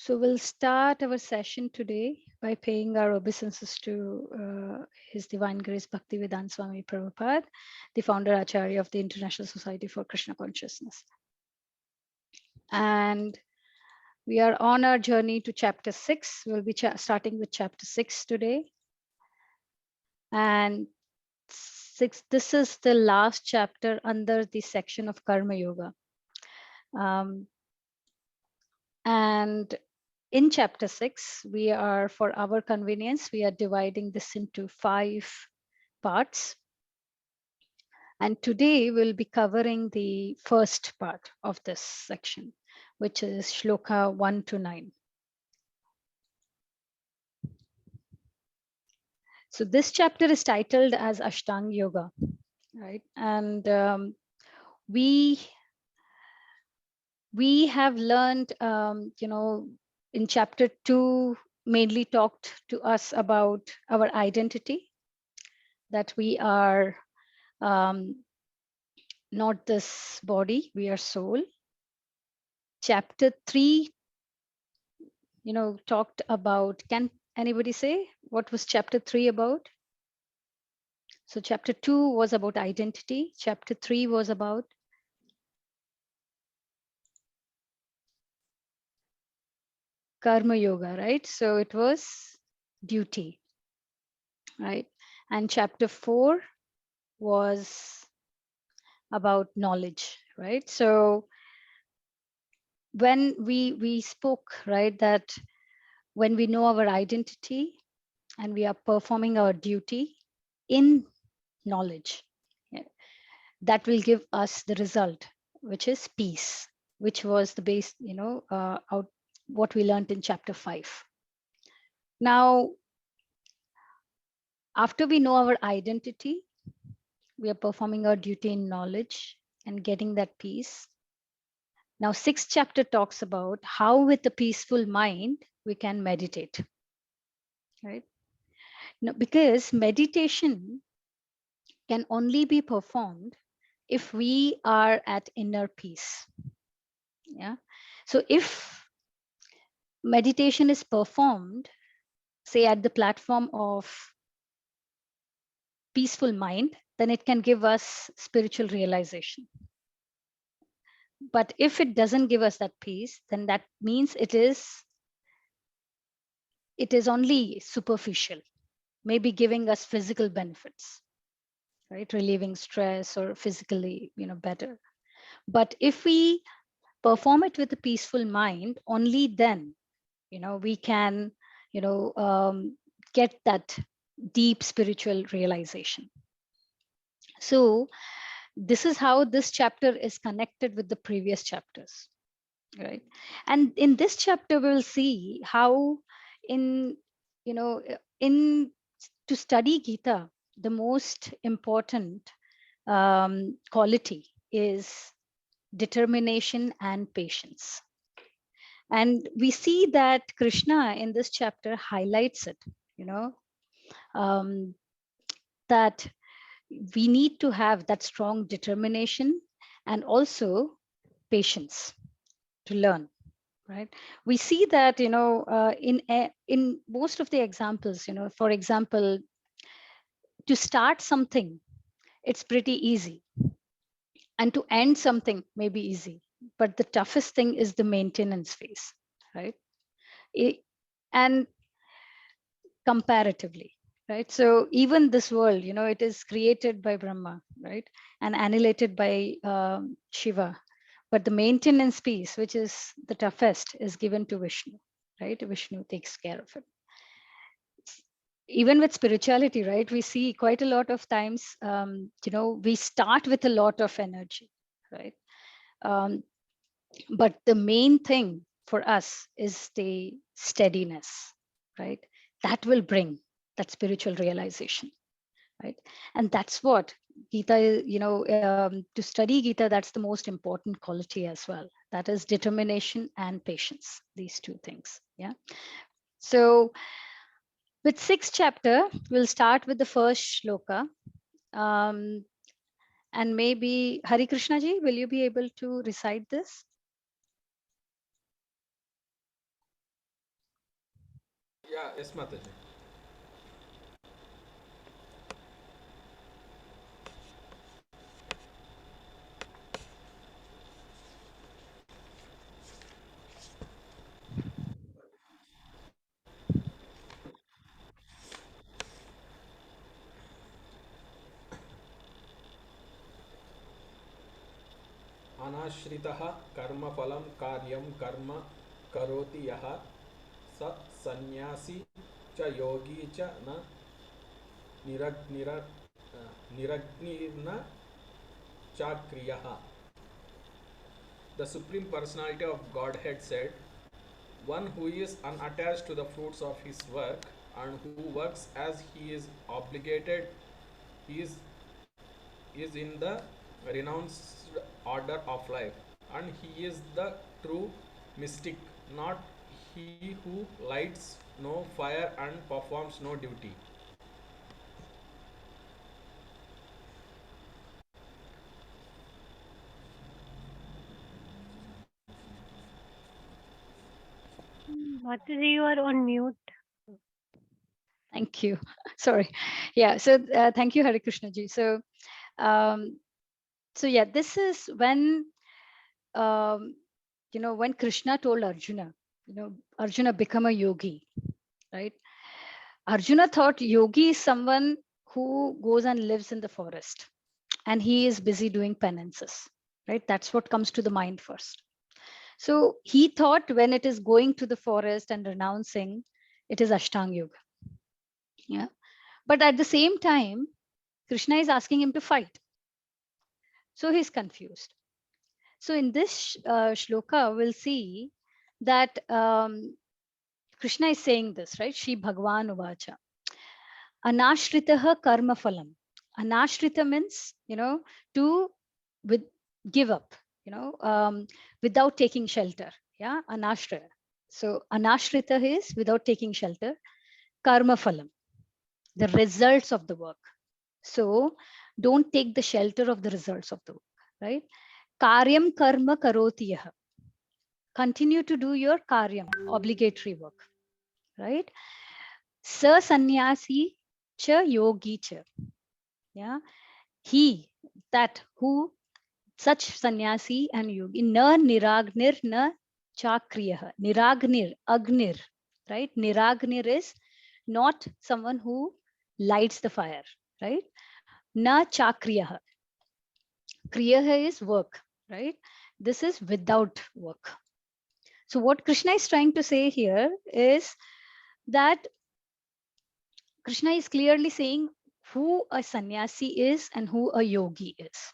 So we'll start our session today by paying our obeisances to His Divine Grace Bhaktivedanta Swami Prabhupada, the founder Acharya of the International Society for Krishna Consciousness. And we are on our journey to chapter 6. We'll be starting with chapter 6 today. And this is the last chapter under the section of Karma Yoga. And in chapter 6, we are, for our convenience, we are dividing this into 5 parts. And today we'll be covering the first part of this section, which is shloka 1 to 9. So this chapter is titled as Ashtanga Yoga, right? And we have learned, in chapter 2, mainly talked to us about our identity, that we are not this body, we are soul. Chapter 3, talked about, can anybody say what was chapter 3 about? So chapter 2 was about identity. Chapter 3 was about karma yoga, right? So it was duty, right? And chapter 4 was about knowledge, right? So when we spoke, right, that when we know our identity and we are performing our duty in knowledge, that will give us the result, which is peace, which was the base, out what we learned in chapter 5. Now, after we know our identity, we are performing our duty in knowledge and getting that peace. Now, 6th chapter talks about how with a peaceful mind we can meditate, right? Now, because meditation can only be performed if we are at inner peace. Yeah. So if meditation is performed, say at the platform of peaceful mind, then it can give us spiritual realization. But if it doesn't give us that peace, then that means it is only superficial, maybe giving us physical benefits, right? Relieving stress or physically, better. But if we perform it with a peaceful mind, only then, we can, get that deep spiritual realization. So this is how this chapter is connected with the previous chapters, right? And in this chapter, we'll see how in to study Gita, the most important quality is determination and patience. And we see that Krishna in this chapter highlights it, that we need to have that strong determination and also patience to learn, right? We see that, in most of the examples, for example, to start something, it's pretty easy, and to end something may be easy, but the toughest thing is the maintenance phase, right? And comparatively, right? So even this world, it is created by Brahma, right, and annihilated by Shiva, but the maintenance piece, which is the toughest, is given to Vishnu, right? Vishnu takes care of it. Even with spirituality, right, we see quite a lot of times, we start with a lot of energy, right? But the main thing for us is the steadiness, right? That will bring that spiritual realization, right? And that's what Gita, to study Gita, that's the most important quality as well. That is determination and patience, these two things. Yeah. So with 6th chapter, we'll start with the first shloka. And maybe Hari Krishna ji, will you be able to recite this? Yeah, yes, Mataji. अनाश्रितः कर्मफलं कार्यं कर्म करोति यः स सन्न्यासी च योगी च न निरग्निर्न चाक्रियः. The Supreme Personality of Godhead said, one who is unattached to the fruits of his work and who works as he is obligated is, is in the renounced order of life, and he is the true mystic, not he who lights no fire and performs no duty. Mataji, you are on mute. Thank you. Sorry. Yeah. So thank you, Hare Krishna ji. Um, so yeah, this is when um, when Krishna told Arjuna, Arjuna become a yogi, right? Arjuna thought yogi is someone who goes and lives in the forest, and he is busy doing penances, right? That's what comes to the mind first. So he thought when it is going to the forest and renouncing, it is Ashtanga Yoga. Yeah. But at the same time, Krishna is asking him to fight. So he's confused. So in this shloka, we'll see that Krishna is saying this, right? Shri Bhagwan Uvacha. Anashritaha karma phalam. Anashrita means, to with give up, without taking shelter. Yeah, anashrita. So anashrita is without taking shelter. Karma phalam, the results of the work. So don't take the shelter of the results of the work, right? Karyam karma karoti yaha. Continue to do your karyam, obligatory work, right? Sa sannyasi cha yogi cha. Yeah. He, that who, such sannyasi and yogi, na niragnir na chakriyah. Niragnir, agnir, right? Niragnir is not someone who lights the fire, right? Na chakriyah. Kriya is work, right? This is without work. So what Krishna is trying to say here is that Krishna is clearly saying who a sannyasi is and who a yogi is.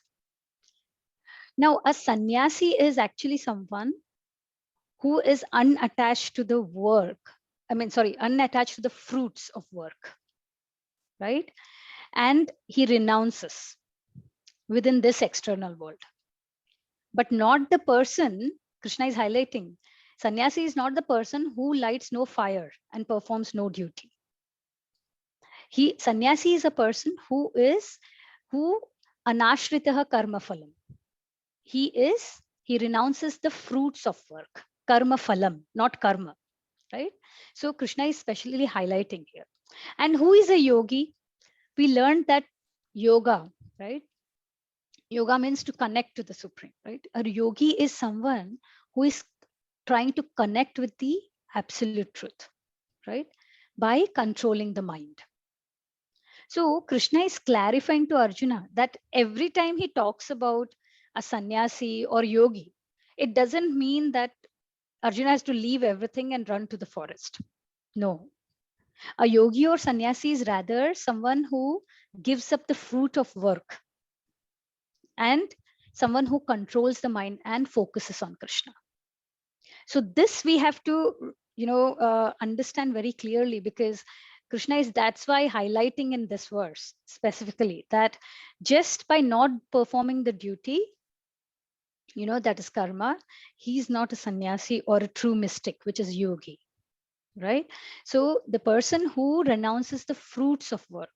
Now, a sannyasi is actually someone who is unattached to the work. Unattached to the fruits of work, right? And he renounces within this external world, but not the person. Krishna is highlighting sannyasi is not the person who lights no fire and performs no duty. He sannyasi is a person who anashritaha karma phalam. He renounces the fruits of work, karma phalam, not karma, right? So Krishna is specially highlighting here. And who is a yogi? We learned that yoga, right? Yoga means to connect to the supreme, right? A yogi is someone who is trying to connect with the absolute truth, right? By controlling the mind. So Krishna is clarifying to Arjuna that every time he talks about a sannyasi or yogi, it doesn't mean that Arjuna has to leave everything and run to the forest. No. A yogi or sannyasi is rather someone who gives up the fruit of work and someone who controls the mind and focuses on Krishna. So this we have to, understand very clearly, because Krishna is that's why highlighting in this verse specifically that just by not performing the duty, that is karma, he's not a sannyasi or a true mystic, which is yogi, right? So the person who renounces the fruits of work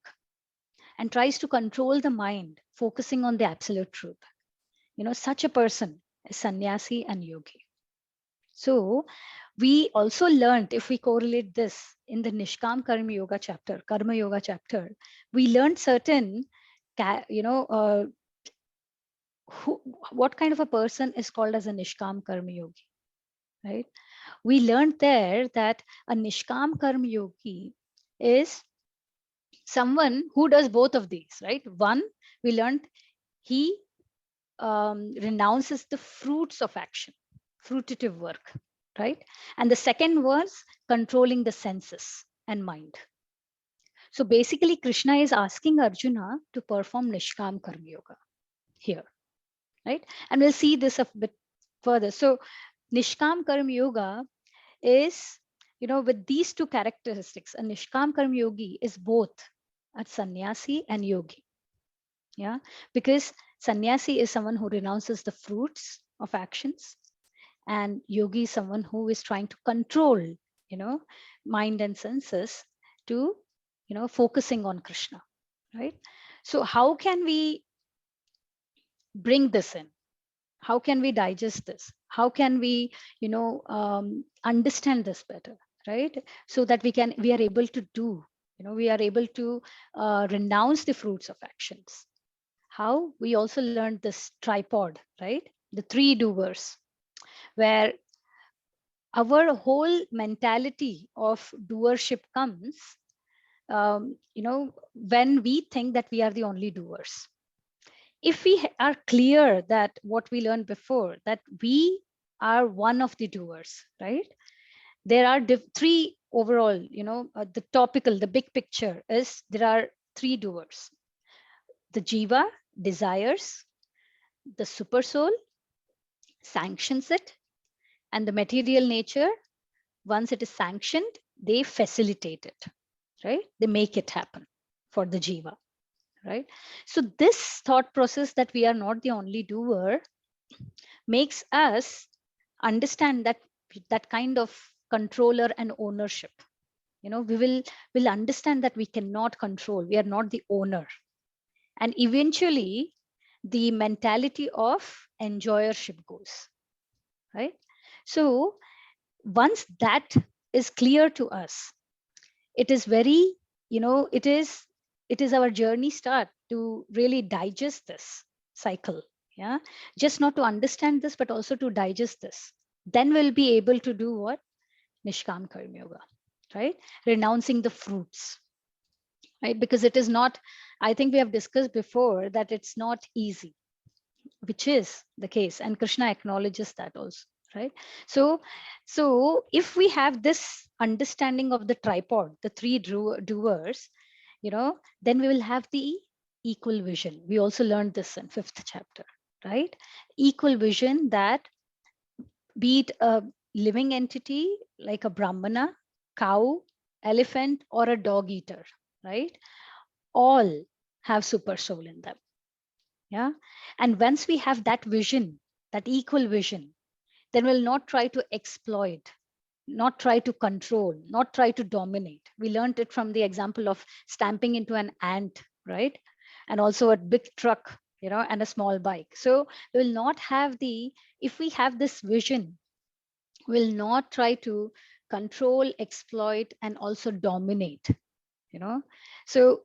and tries to control the mind, focusing on the absolute truth, such a person is sannyasi and yogi. So we also learned, if we correlate this in the Nishkam Karma Yoga chapter, we learned certain, who, what kind of a person is called as a Nishkam Karma Yogi, right? We learned there that a Nishkam Karma Yogi is someone who does both of these, right? One, we learned he renounces the fruits of action, fruitative work, right? And the second was controlling the senses and mind. So basically, Krishna is asking Arjuna to perform Nishkam Karma Yoga here, right? And we'll see this a bit further. So Nishkam Karma Yoga is, with these two characteristics, a Nishkam Karma Yogi is both a sannyasi and yogi. Yeah, because sannyasi is someone who renounces the fruits of actions, and yogi is someone who is trying to control, mind and senses to, focusing on Krishna, right? So how can we bring this in? How can we digest this? How can we, understand this better, right? So that we are able to do, we are able to renounce the fruits of actions. How? We also learned this tripod, right? The three doers, where our whole mentality of doership comes, when we think that we are the only doers. If we are clear that what we learned before, that we are one of the doers, right? There are three overall, the topical, the big picture is there are three doers. The jiva desires, the super soul sanctions it, and the material nature, once it is sanctioned, they facilitate it, right? They make it happen for the jiva, right? So this thought process that we are not the only doer makes us understand that kind of controller and ownership. We will understand that we cannot control, we are not the owner, and eventually the mentality of enjoyership goes, right? So once that is clear to us, it is very, it is our journey start to really digest this cycle. Yeah, just not to understand this but also to digest this, then we'll be able to do what? Nishkam Karma Yoga, right? Renouncing the fruits, right? Because it is not, I think we have discussed before that it's not easy, which is the case, and Krishna acknowledges that also, right? So if we have this understanding of the tripod, the three doers, then we will have the equal vision. We also learned this in fifth chapter, right? Equal vision, that be it a living entity like a brahmana, cow, elephant, or a dog eater, right? All have super soul in them. Yeah. And once we have that vision, that equal vision, then we'll not try to exploit, not try to control, not try to dominate. We learned it from the example of stamping into an ant, right? And also a big truck, and a small bike. So we will not have if we have this vision, we'll not try to control, exploit, and also dominate, so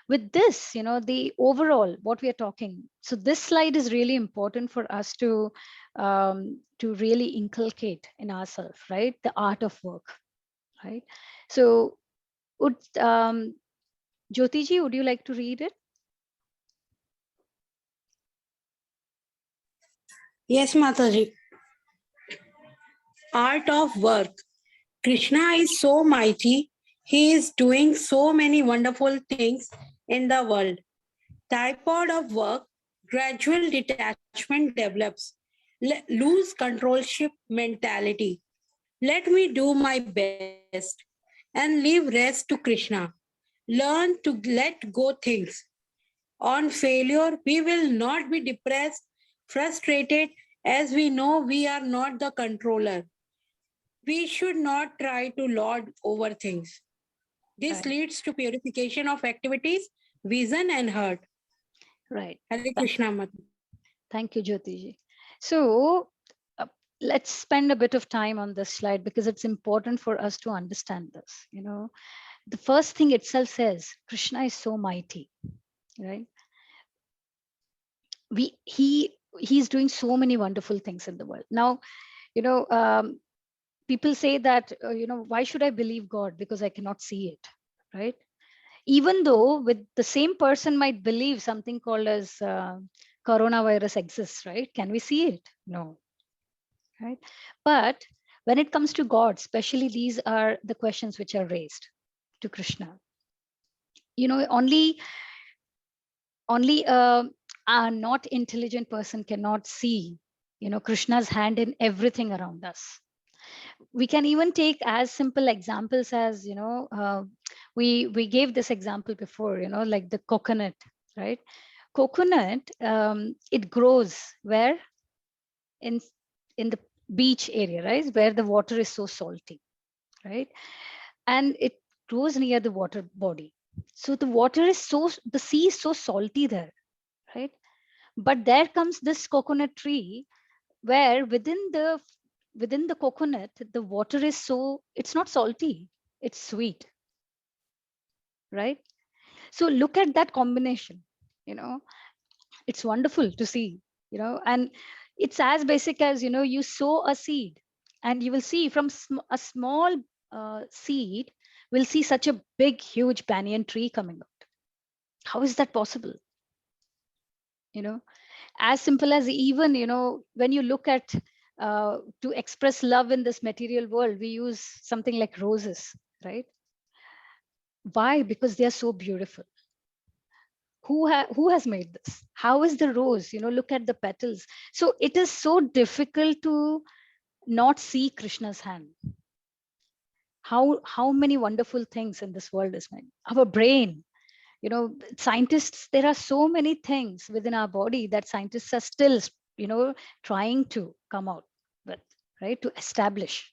with this, the overall what we are talking, so this slide is really important for us to really inculcate in ourselves, right? The art of work, right? So would Jyotiji, would you like to read it? Yes, Mataji. Art of work. Krishna is so mighty. He is doing so many wonderful things in the world. Tripod of work, gradual detachment develops. Lose controlship mentality. Let me do my best and leave rest to Krishna. Learn to let go things. On failure, we will not be depressed, frustrated, as we know we are not the controller. We should not try to lord over things. This Right, leads to purification of activities, vision, and heart. right. Hare Krishna Mata. Thank you, Jyotiji. So let's spend a bit of time on this slide because it's important for us to understand this. The first thing itself says Krishna is so mighty, right? He's doing so many wonderful things in the world. Now, you know, people say that, why should I believe God? Because I cannot see it, right? Even though with the same person might believe something called as coronavirus exists, right? Can we see it? No, right? But when it comes to God, especially, these are the questions which are raised to Krishna. Only a not intelligent person cannot see, Krishna's hand in everything around us. We can even take as simple examples as, we gave this example before, like the coconut, right? Coconut, it grows where? In in the beach area, right, where the water is so salty, right? And it grows near the water body. So the sea is so salty there, right? But there comes this coconut tree where within the coconut, the water is so, it's not salty, it's sweet, right? So look at that combination. you know it's wonderful to see. And it's as basic as, you sow a seed, and you will see from a small seed, we'll see such a big huge banyan tree coming out. How is that possible? you know as simple as, even, when you look at, to express love in this material world, we use something like roses, right? Why? Because they are so beautiful. Who has made this? How is the rose? Look at the petals. So it is so difficult to not see Krishna's hand. How many wonderful things in this world is made. Our brain, scientists, there are so many things within our body that scientists are still, trying to come out with, right, to establish.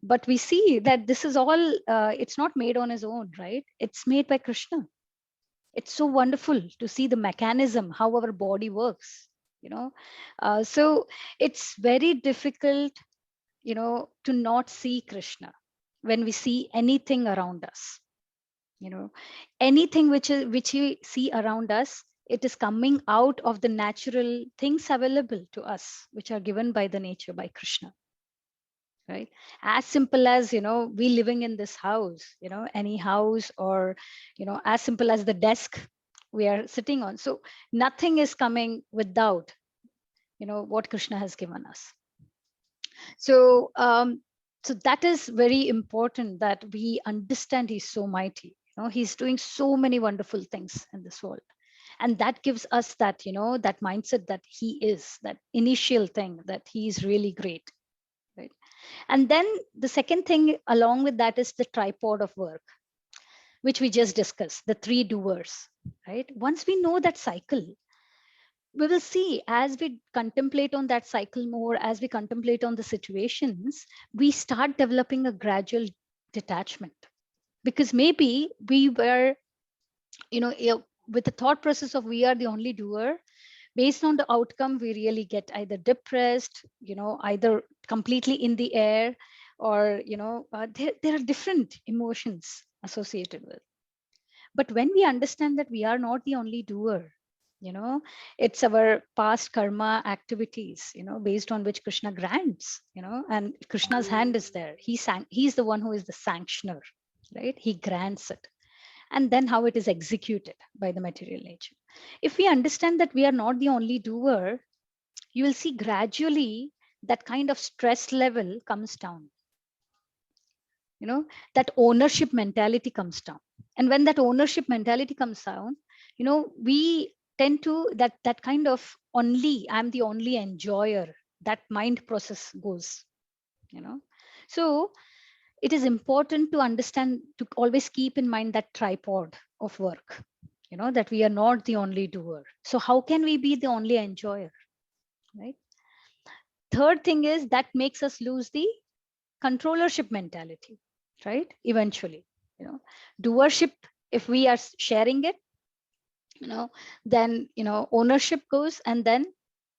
But we see that this is all, it's not made on his own, right? It's made by Krishna. It's so wonderful to see the mechanism, how our body works. So it's very difficult, to not see Krishna when we see anything around us. Anything which we see around us, it is coming out of the natural things available to us, which are given by the nature, by Krishna, right? As simple as, we living in this house, any house, or as simple as the desk we are sitting on. So nothing is coming without, what Krishna has given us. So so that is very important, that we understand he's so mighty. He's doing so many wonderful things in this world, and that gives us that, that mindset that he is that initial thing, that he is really great, right? And then the second thing along with that is the tripod of work, which we just discussed, the three doers, right? Once we know that cycle, we will see, as we contemplate on that cycle more, as we contemplate on the situations, we start developing a gradual detachment. Because maybe we were, with the thought process of we are the only doer, based on the outcome, we really get either depressed, either completely in the air, or, there are different emotions associated with. But when we understand that we are not the only doer, it's our past karma activities, based on which Krishna grants, and Krishna's hand is there. He's the one who is the sanctioner, right? He grants it. And then how it is executed by the material nature. If we understand that we are not the only doer, you will see gradually that kind of stress level comes down. That ownership mentality comes down. And when that ownership mentality comes down, we tend to, that kind of I'm the only enjoyer, that mind process goes. So it is important to understand, to always keep in mind that tripod of work, that we are not the only doer. So how can we be the only enjoyer, right? Third thing is that makes us lose the controllership mentality, right? Eventually, doership, if we are sharing it, then ownership goes, and then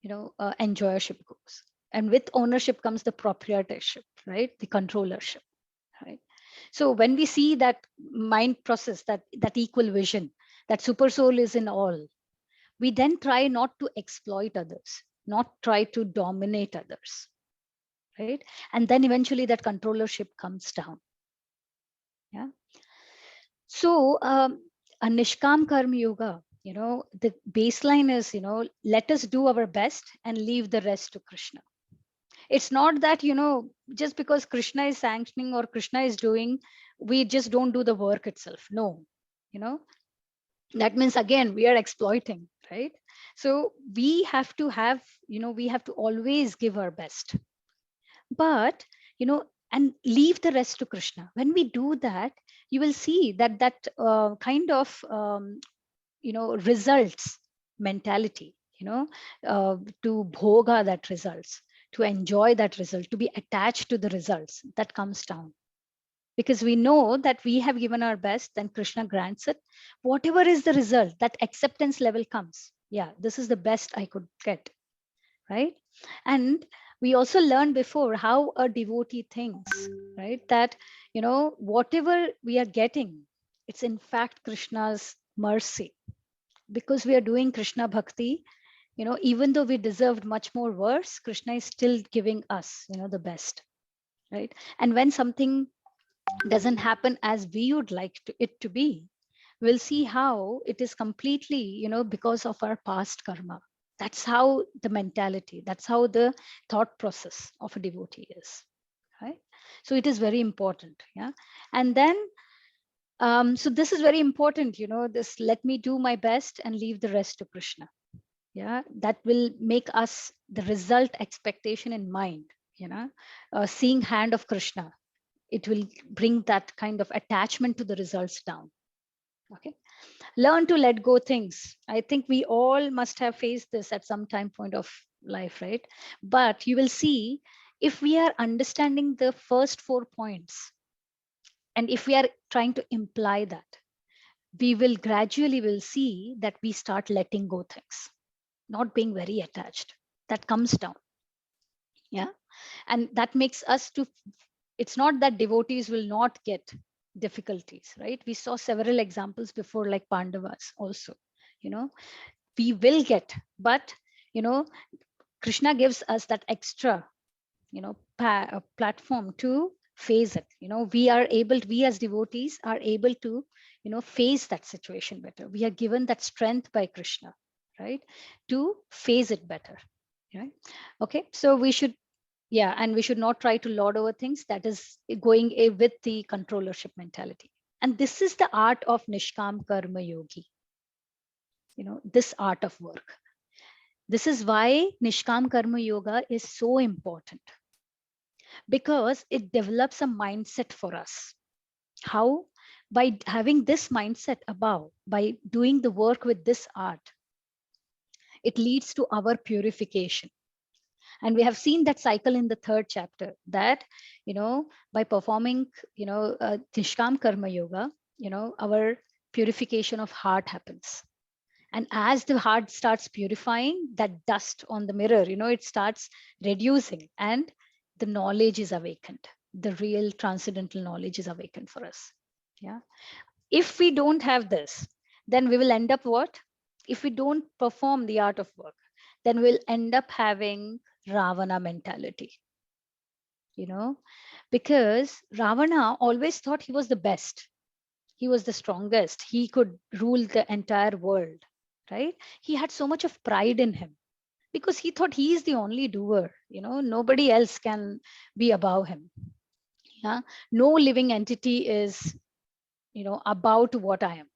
enjoyership goes. And with ownership comes the proprietorship, right? The controllership, right? So when we see that mind process, that equal vision, that super soul is in all, we then try not to exploit others, not try to dominate others, right? And then eventually that controllership comes down. Yeah. So a Nishkam Karma Yoga, the baseline is, let us do our best and leave the rest to Krishna. It's not that, just because Krishna is sanctioning or Krishna is doing, we just don't do the work itself. No, you know, that means again, we are exploiting, right? So we have to have, we have to always give our best, but, and leave the rest to Krishna. When we do that, you will see that kind of, results mentality, to bhoga that results, to enjoy that result, to be attached to the results, that comes down. Because we know that we have given our best, then Krishna grants it. Whatever is the result, that acceptance level comes. Yeah, this is the best I could get, right? And we also learned before how a devotee thinks, right? That, whatever we are getting, it's in fact Krishna's mercy, because we are doing Krishna bhakti. Even though we deserved much more worse, Krishna is still giving us, the best, right? And when something doesn't happen as we would like it to be, we'll see how it is completely, because of our past karma. That's how the mentality, that's how the thought process of a devotee is, right? So it is very important. Yeah. And then, so this is very important, this let me do my best and leave the rest to Krishna. Yeah, that will make us the result expectation in mind, seeing hand of Krishna. It will bring that kind of attachment to the results down. Okay. Learn to let go things. I think we all must have faced this at some time point of life, right? But you will see, if we are understanding the first 4 points, and if we are trying to imply that, we will gradually will see that we start letting go things, not being very attached. That comes down. Yeah. And that makes us to, it's not that devotees will not get difficulties, right? We saw several examples before, like Pandavas also, you know, we will get, but, Krishna gives us that extra, platform to face it. We as devotees are able to, face that situation better. We are given that strength by Krishna, right? To face it better. Right. Okay. So we should, yeah, and we should not try to lord over things. That is going with the controllership mentality. And this is the art of Nishkam Karma Yogi, this art of work. This is why Nishkam Karma Yoga is so important, because it develops a mindset for us. How? By having this mindset above, by doing the work with this art, it leads to our purification. And we have seen that cycle in the 3rd chapter, that, by performing, Nishkam Karma Yoga, our purification of heart happens. And as the heart starts purifying, that dust on the mirror, it starts reducing, and the knowledge is awakened. The real transcendental knowledge is awakened for us. Yeah. If we don't have this, then we will end up what? If we don't perform the art of work, then we'll end up having Ravana mentality, because Ravana always thought he was the best. He was the strongest. He could rule the entire world, right? He had so much of pride in him, because he thought he is the only doer, nobody else can be above him. Yeah. No living entity is, about what I am.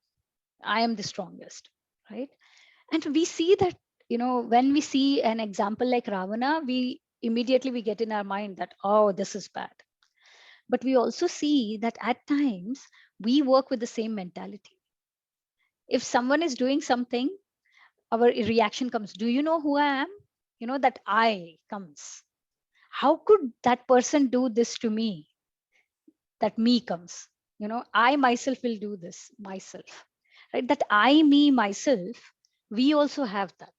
I am the strongest, right? And we see that, when we see an example like Ravana, we immediately we get in our mind that, oh, this is bad. But we also see that at times we work with the same mentality. If someone is doing something, our reaction comes, do you know who I am? That I comes. How could that person do this to me? That me comes. I myself will do this myself. Right? That I, me, myself, we also have that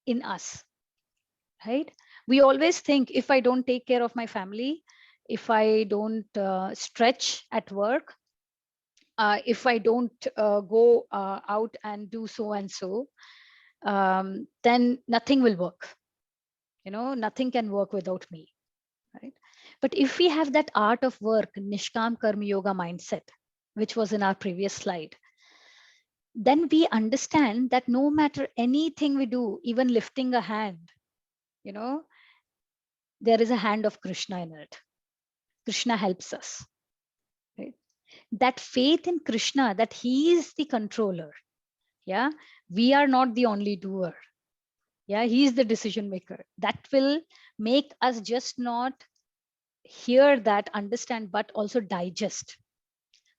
in us, right? We always think, if I don't take care of my family, if I don't stretch at work, if I don't go out and do so and so, then nothing will work. Nothing can work without me, right? But if we have that art of work, Nishkam Karma Yoga mindset, which was in our previous slide, then we understand that no matter anything we do, even lifting a hand, you know, there is a hand of Krishna in it. Krishna helps us, right? That faith in Krishna, that he is the controller. Yeah. We are not the only doer. Yeah. He is the decision maker. That will make us just not hear that, understand, but also digest.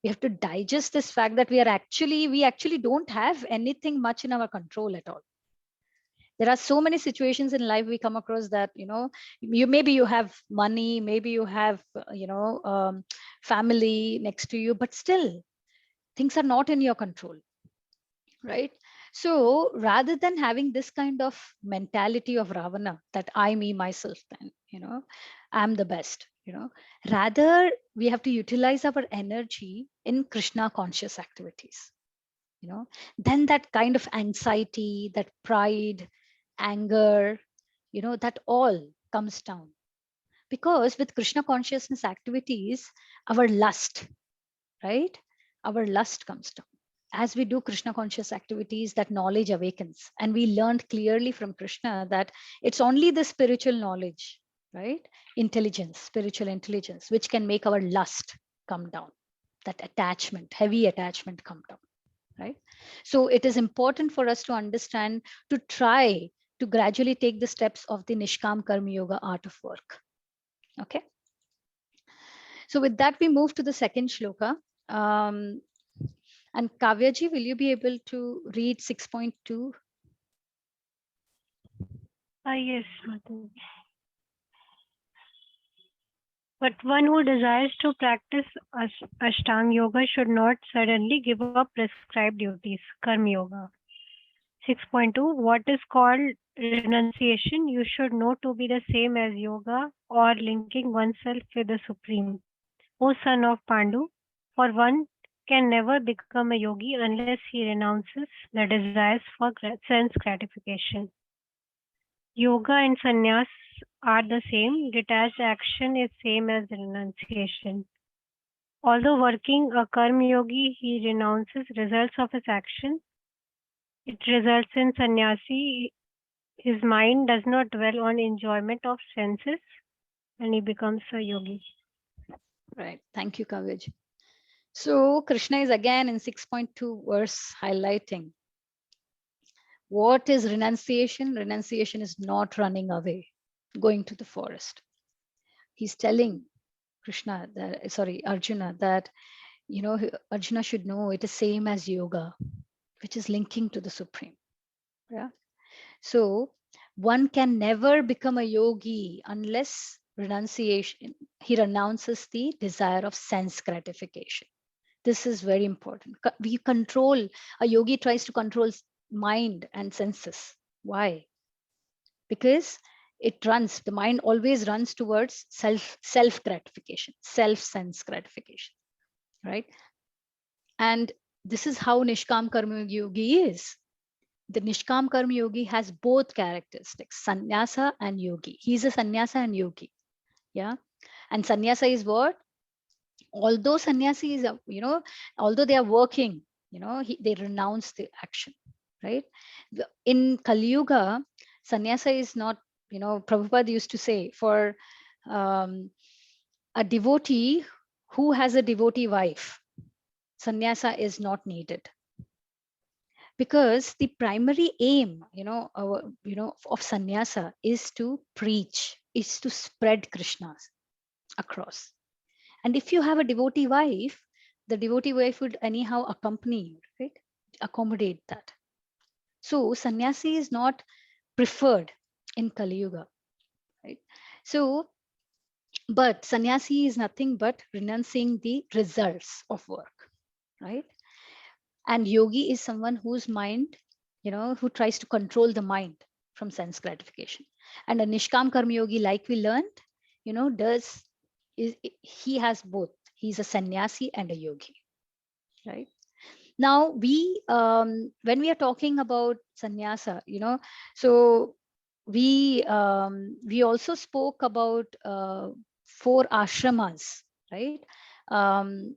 We have to digest this fact that we actually don't have anything much in our control at all. There are so many situations in life we come across that, maybe you have money, maybe you have family next to you, but still things are not in your control, right? So rather than having this kind of mentality of Ravana, that I, me, myself, then I'm the best, rather we have to utilize our energy in Krishna conscious activities. Then that kind of anxiety, that pride, anger, that all comes down. Because with Krishna consciousness activities, our lust, right, our lust comes down. As we do Krishna conscious activities, that knowledge awakens, and we learned clearly from Krishna that it's only the spiritual knowledge, right, intelligence, spiritual intelligence, which can make our lust come down, that attachment, heavy attachment come down, right? So it is important for us to understand, to try to gradually take the steps of the Nishkam Karma Yoga art of work. Okay. So with that, we move to the second shloka. And Kavyaji, will you be able to read 6.2? Yes, Mataji. But one who desires to practice Ashtanga Yoga should not suddenly give up prescribed duties, Karma Yoga. 6.2. What is called renunciation? You should know to be the same as yoga or linking oneself with the Supreme. O son of Pandu, for one can never become a yogi unless he renounces the desires for sense gratification. Yoga and sannyas are the same. Detached action is same as renunciation. Although working a karma yogi, he renounces results of his action. It results in sannyasi. His mind does not dwell on enjoyment of senses, and he becomes a yogi. Right. Thank you, Kavyaji. So Krishna is again in 6.2 verse highlighting what is renunciation. Renunciation is not running away, going to the forest. He's telling Arjuna, that Arjuna should know it is same as yoga, which is linking to the Supreme. Yeah. So one can never become a yogi unless he renounces the desire of sense gratification. This is very important. We control, a yogi tries to control mind and senses. Why? Because the mind always runs towards self gratification, self sense gratification, right? And this is how Nishkam Karma Yogi is. The Nishkam Karma Yogi has both characteristics, sannyasa and yogi. He's a sannyasa and yogi. Yeah. And sannyasa is what? Although sannyasi is, although they are working, they renounce the action, right? In Kali Yuga, sannyasa is not, Prabhupada used to say, for um, a devotee who has a devotee wife, sannyasa is not needed. Because the primary aim, of sannyasa is to preach, is to spread Krishna across. And if you have a devotee wife, the devotee wife would anyhow accompany you, right? Accommodate that. So sannyasi is not preferred in Kali Yuga, right? So, but sannyasi is nothing but renouncing the results of work, right? And yogi is someone whose mind, who tries to control the mind from sense gratification. And a Nishkam Karma Yogi, like we learned, does is he has both. He's a sannyasi and a yogi, right? Now when we are talking about sannyasa, so we also spoke about four ashramas, right? Um,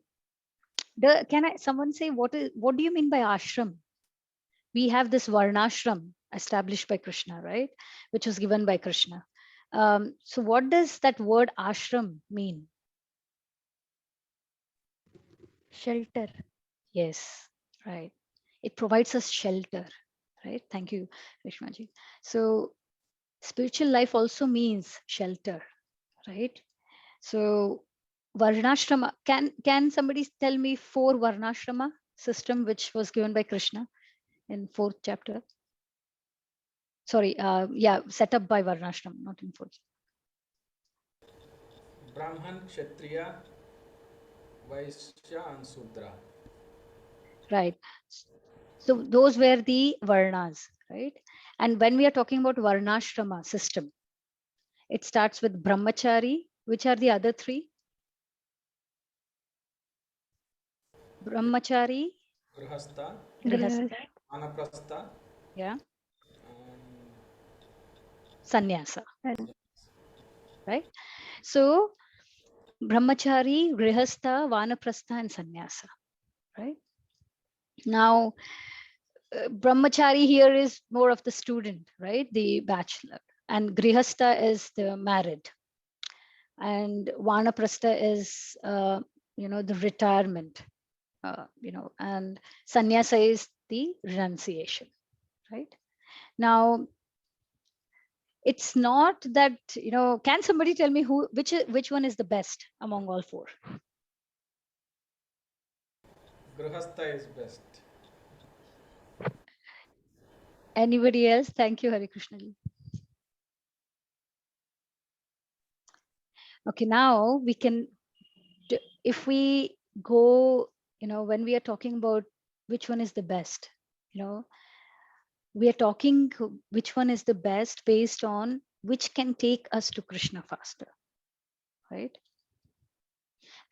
can I someone say what do you mean by ashram? We have this varnashram established by Krishna, right? Which was given by Krishna. So what does that word ashram mean? Shelter. Yes, right. It provides us shelter, right? Thank you, Rishmaji. So spiritual life also means shelter, right? So varnashrama, can somebody tell me four varnashrama system which was given by Krishna in fourth chapter? Sorry, yeah, set up by varnashram, not in fourth. Brahman, Kshatriya, Vaishya, and Sudra. Right. So those were the varnas, right? And when we are talking about varnashrama system, it starts with brahmachari. Which are the other three? Brahmachari, Grihastha, grihastha, Anaprastha, yeah, and sannyasa, And right? So brahmachari, grihastha, vanaprastha, and sannyasa, right? Now, brahmachari here is more of the student, right? The bachelor, and grihastha is the married, and vanaprastha is the retirement, and sannyasa is the renunciation, right? Now, it's not that, can somebody tell me which one is the best among all four? Grihastha is best. Anybody else? Thank you, Hari Krishna ji. Okay, now we can, if we go, when we are talking about which one is the best, we are talking which one is the best based on which can take us to Krishna faster, right?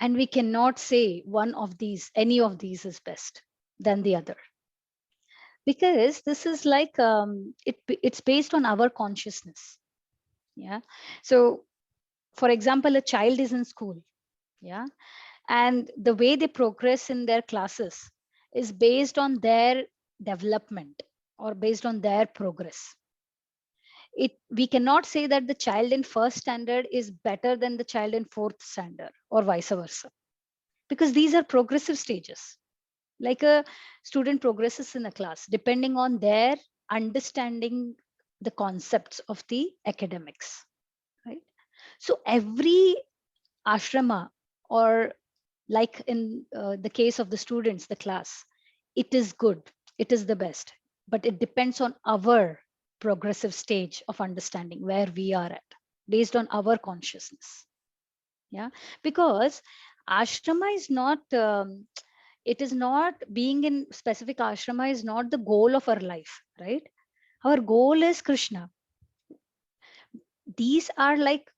And we cannot say one of these, any of these is best than the other, because this is like it's based on our consciousness. Yeah. So for example, a child is in school, yeah, and the way they progress in their classes is based on their development or based on their progress. We cannot say that the child in first standard is better than the child in fourth standard or vice versa, because these are progressive stages. Like a student progresses in a class depending on their understanding the concepts of the academics, right? So every ashrama, or like in the case of the students, the class, it is good, it is the best, but it depends on our progressive stage of understanding where we are at, based on our consciousness. Yeah, because ashrama is not it is not, being in specific ashrama is not the goal of our life, right? Our goal is Krishna. These are like,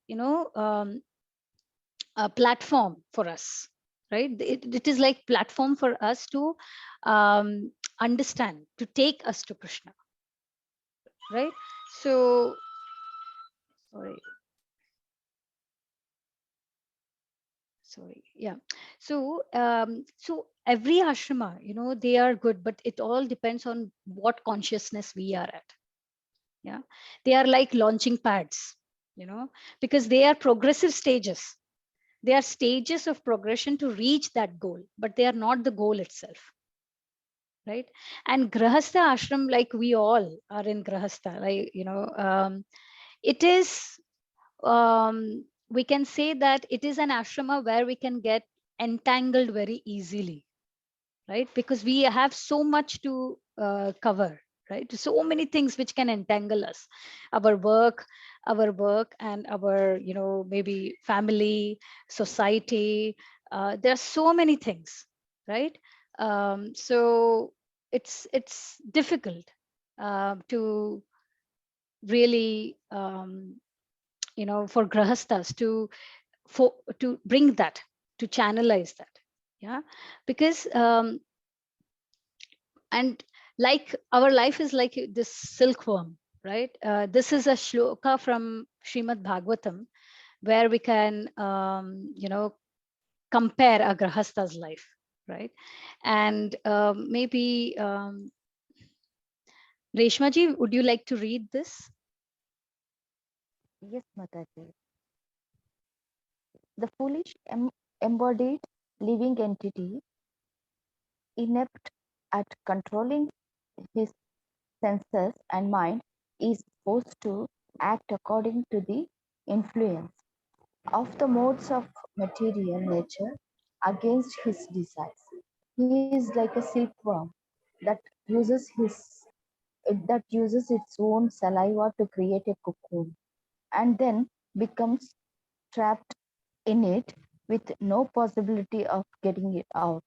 a platform for us, right? It is like platform for us to um, understand, to take us to Krishna, right? So sorry, yeah. So so every ashrama, they are good, but it all depends on what consciousness we are at. Yeah, they are like launching pads, because they are progressive stages. They are stages of progression to reach that goal, but they are not the goal itself, right? And grahastha ashram, like we all are in grahastha, like, it is, we can say that it is an ashrama where we can get entangled very easily, right? Because we have so much to cover, right? So many things which can entangle us, our work, and our, maybe family, society. There are so many things, right? So it's difficult to really for grahastas for to bring that, to channelize that. Yeah, because and like our life is like this silkworm, right? This is a shloka from Srimad Bhagavatam, where we can compare a grahasta's life, right? And maybe Reshmaji, would you like to read this? Yes, Mataji. The foolish embodied living entity, inept at controlling his senses and mind, is forced to act according to the influence of the modes of material nature against his desires. He is like a silkworm that uses its own saliva to create a cocoon and then becomes trapped in it with no possibility of getting it out.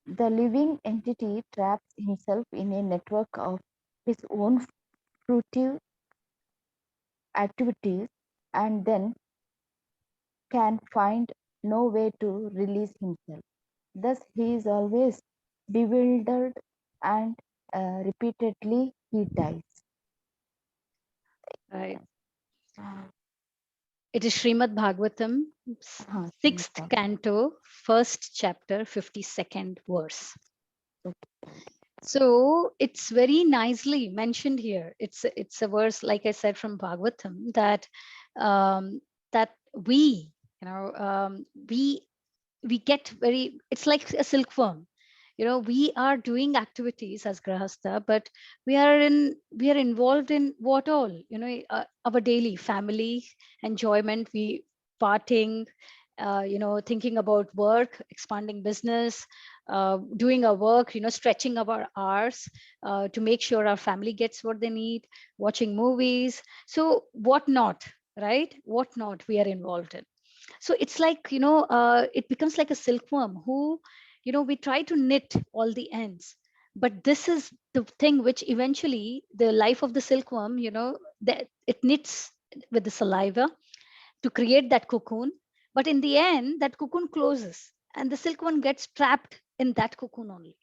The living entity traps himself in a network of his own fruitive activities and then can find no way to release himself. Thus, he is always bewildered and repeatedly he dies. Right. Ah, It is Srimad Bhagavatam, Srimad sixth Bhagavatam. canto, first chapter, 52nd verse. Okay. So it's very nicely mentioned here. It's a verse, like I said, from Bhagavatam, that that we, we get very, it's like a silkworm. We are doing activities as grahastha, but we are involved in what all, our daily family enjoyment, we parting, thinking about work, expanding business, doing our work, stretching our hours to make sure our family gets what they need, watching movies, so what not, right? What not we are involved in. So it's like, it becomes like a silkworm who, we try to knit all the ends, but this is the thing which eventually the life of the silkworm, that it knits with the saliva to create that cocoon, but in the end that cocoon closes and the silkworm gets trapped in that cocoon only.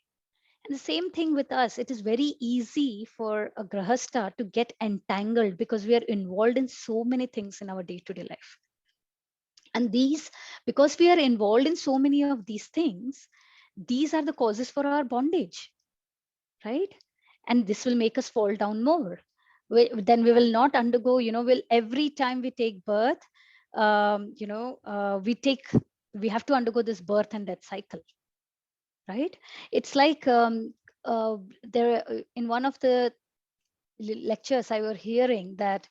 And the same thing with us, it is very easy for a grahastha to get entangled because we are involved in so many things in our day to day life. And these, because we are involved in so many of these things, these are the causes for our bondage, right? And this will make us fall down more. Then we will not undergo, will every time we take birth, we have to undergo this birth and death cycle, right? It's like there in one of the lectures I were hearing that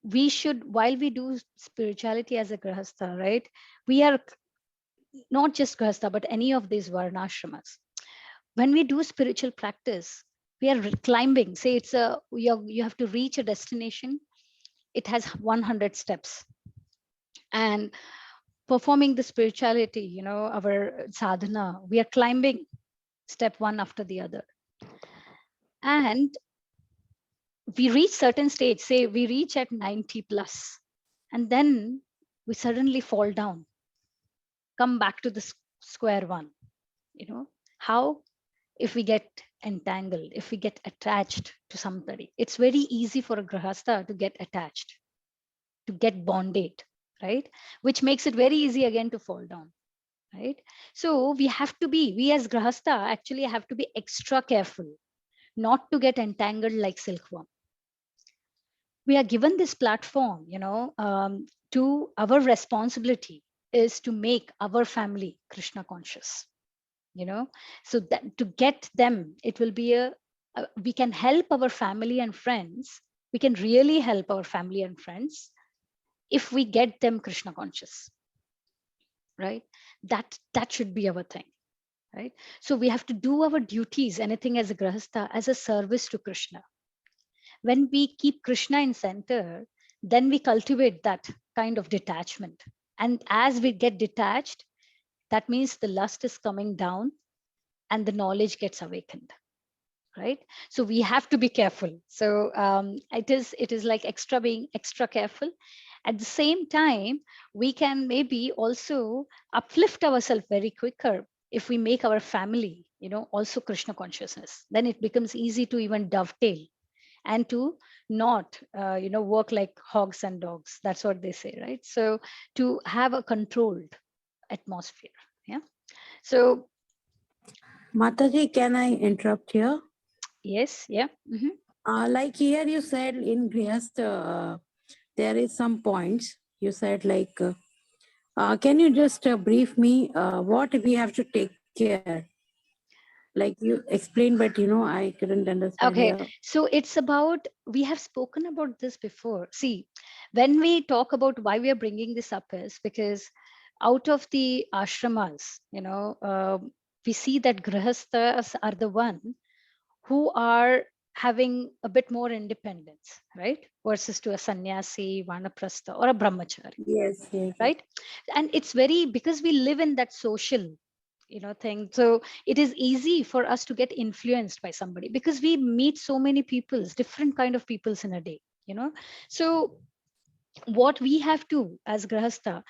we should, while we do spirituality as a grahastha, right, we are not just grahastha but any of these varnashramas, when we do spiritual practice, we are climbing, say it's a, you have to reach a destination, it has 100 steps, and performing the spirituality, our sadhana, we are climbing step one after the other, and we reach certain stage, say we reach at 90 plus, and then we suddenly fall down, come back to the square one. How? If we get entangled, if we get attached to somebody, it's very easy for a grahastha to get attached, to get bonded, right? Which makes it very easy again to fall down, right? So we have to be, we as grahastha actually have to be extra careful not to get entangled like silkworm. We are given this platform, to our responsibility is to make our family Krishna conscious, so that to get them, it will be we can help our family and friends, we can really help our family and friends if we get them Krishna conscious, right? That should be our thing, right? So we have to do our duties, anything as a grahastha, as a service to Krishna. When we keep Krishna in center, then we cultivate that kind of detachment, and as we get detached, that means the lust is coming down and the knowledge gets awakened, right? So we have to be careful. So it is like extra being extra careful. At the same time, we can maybe also uplift ourselves very quicker if we make our family, also Krishna consciousness. Then it becomes easy to even dovetail and to not work like hogs and dogs. That's what they say, right? So to have a controlled atmosphere. Yeah. So Mataji, can I interrupt here? yes. Yeah. Like here you said in Grihast, there is some points. You said like, can you just brief me what we have to take care? Like you explained, but I couldn't understand Okay, here. so it's about, we have spoken about this before. See, when we talk about why we are bringing this up is because out of the ashramas, we see that grihasthas are the one who are having a bit more independence, right? Versus to a sannyasi, vanaprastha, or a brahmachari, Yes, yes, yes. right? And it's very, because we live in that social thing, so it is easy for us to get influenced by somebody because we meet so many peoples, different kind of peoples in a day. So what we have to as grahastha,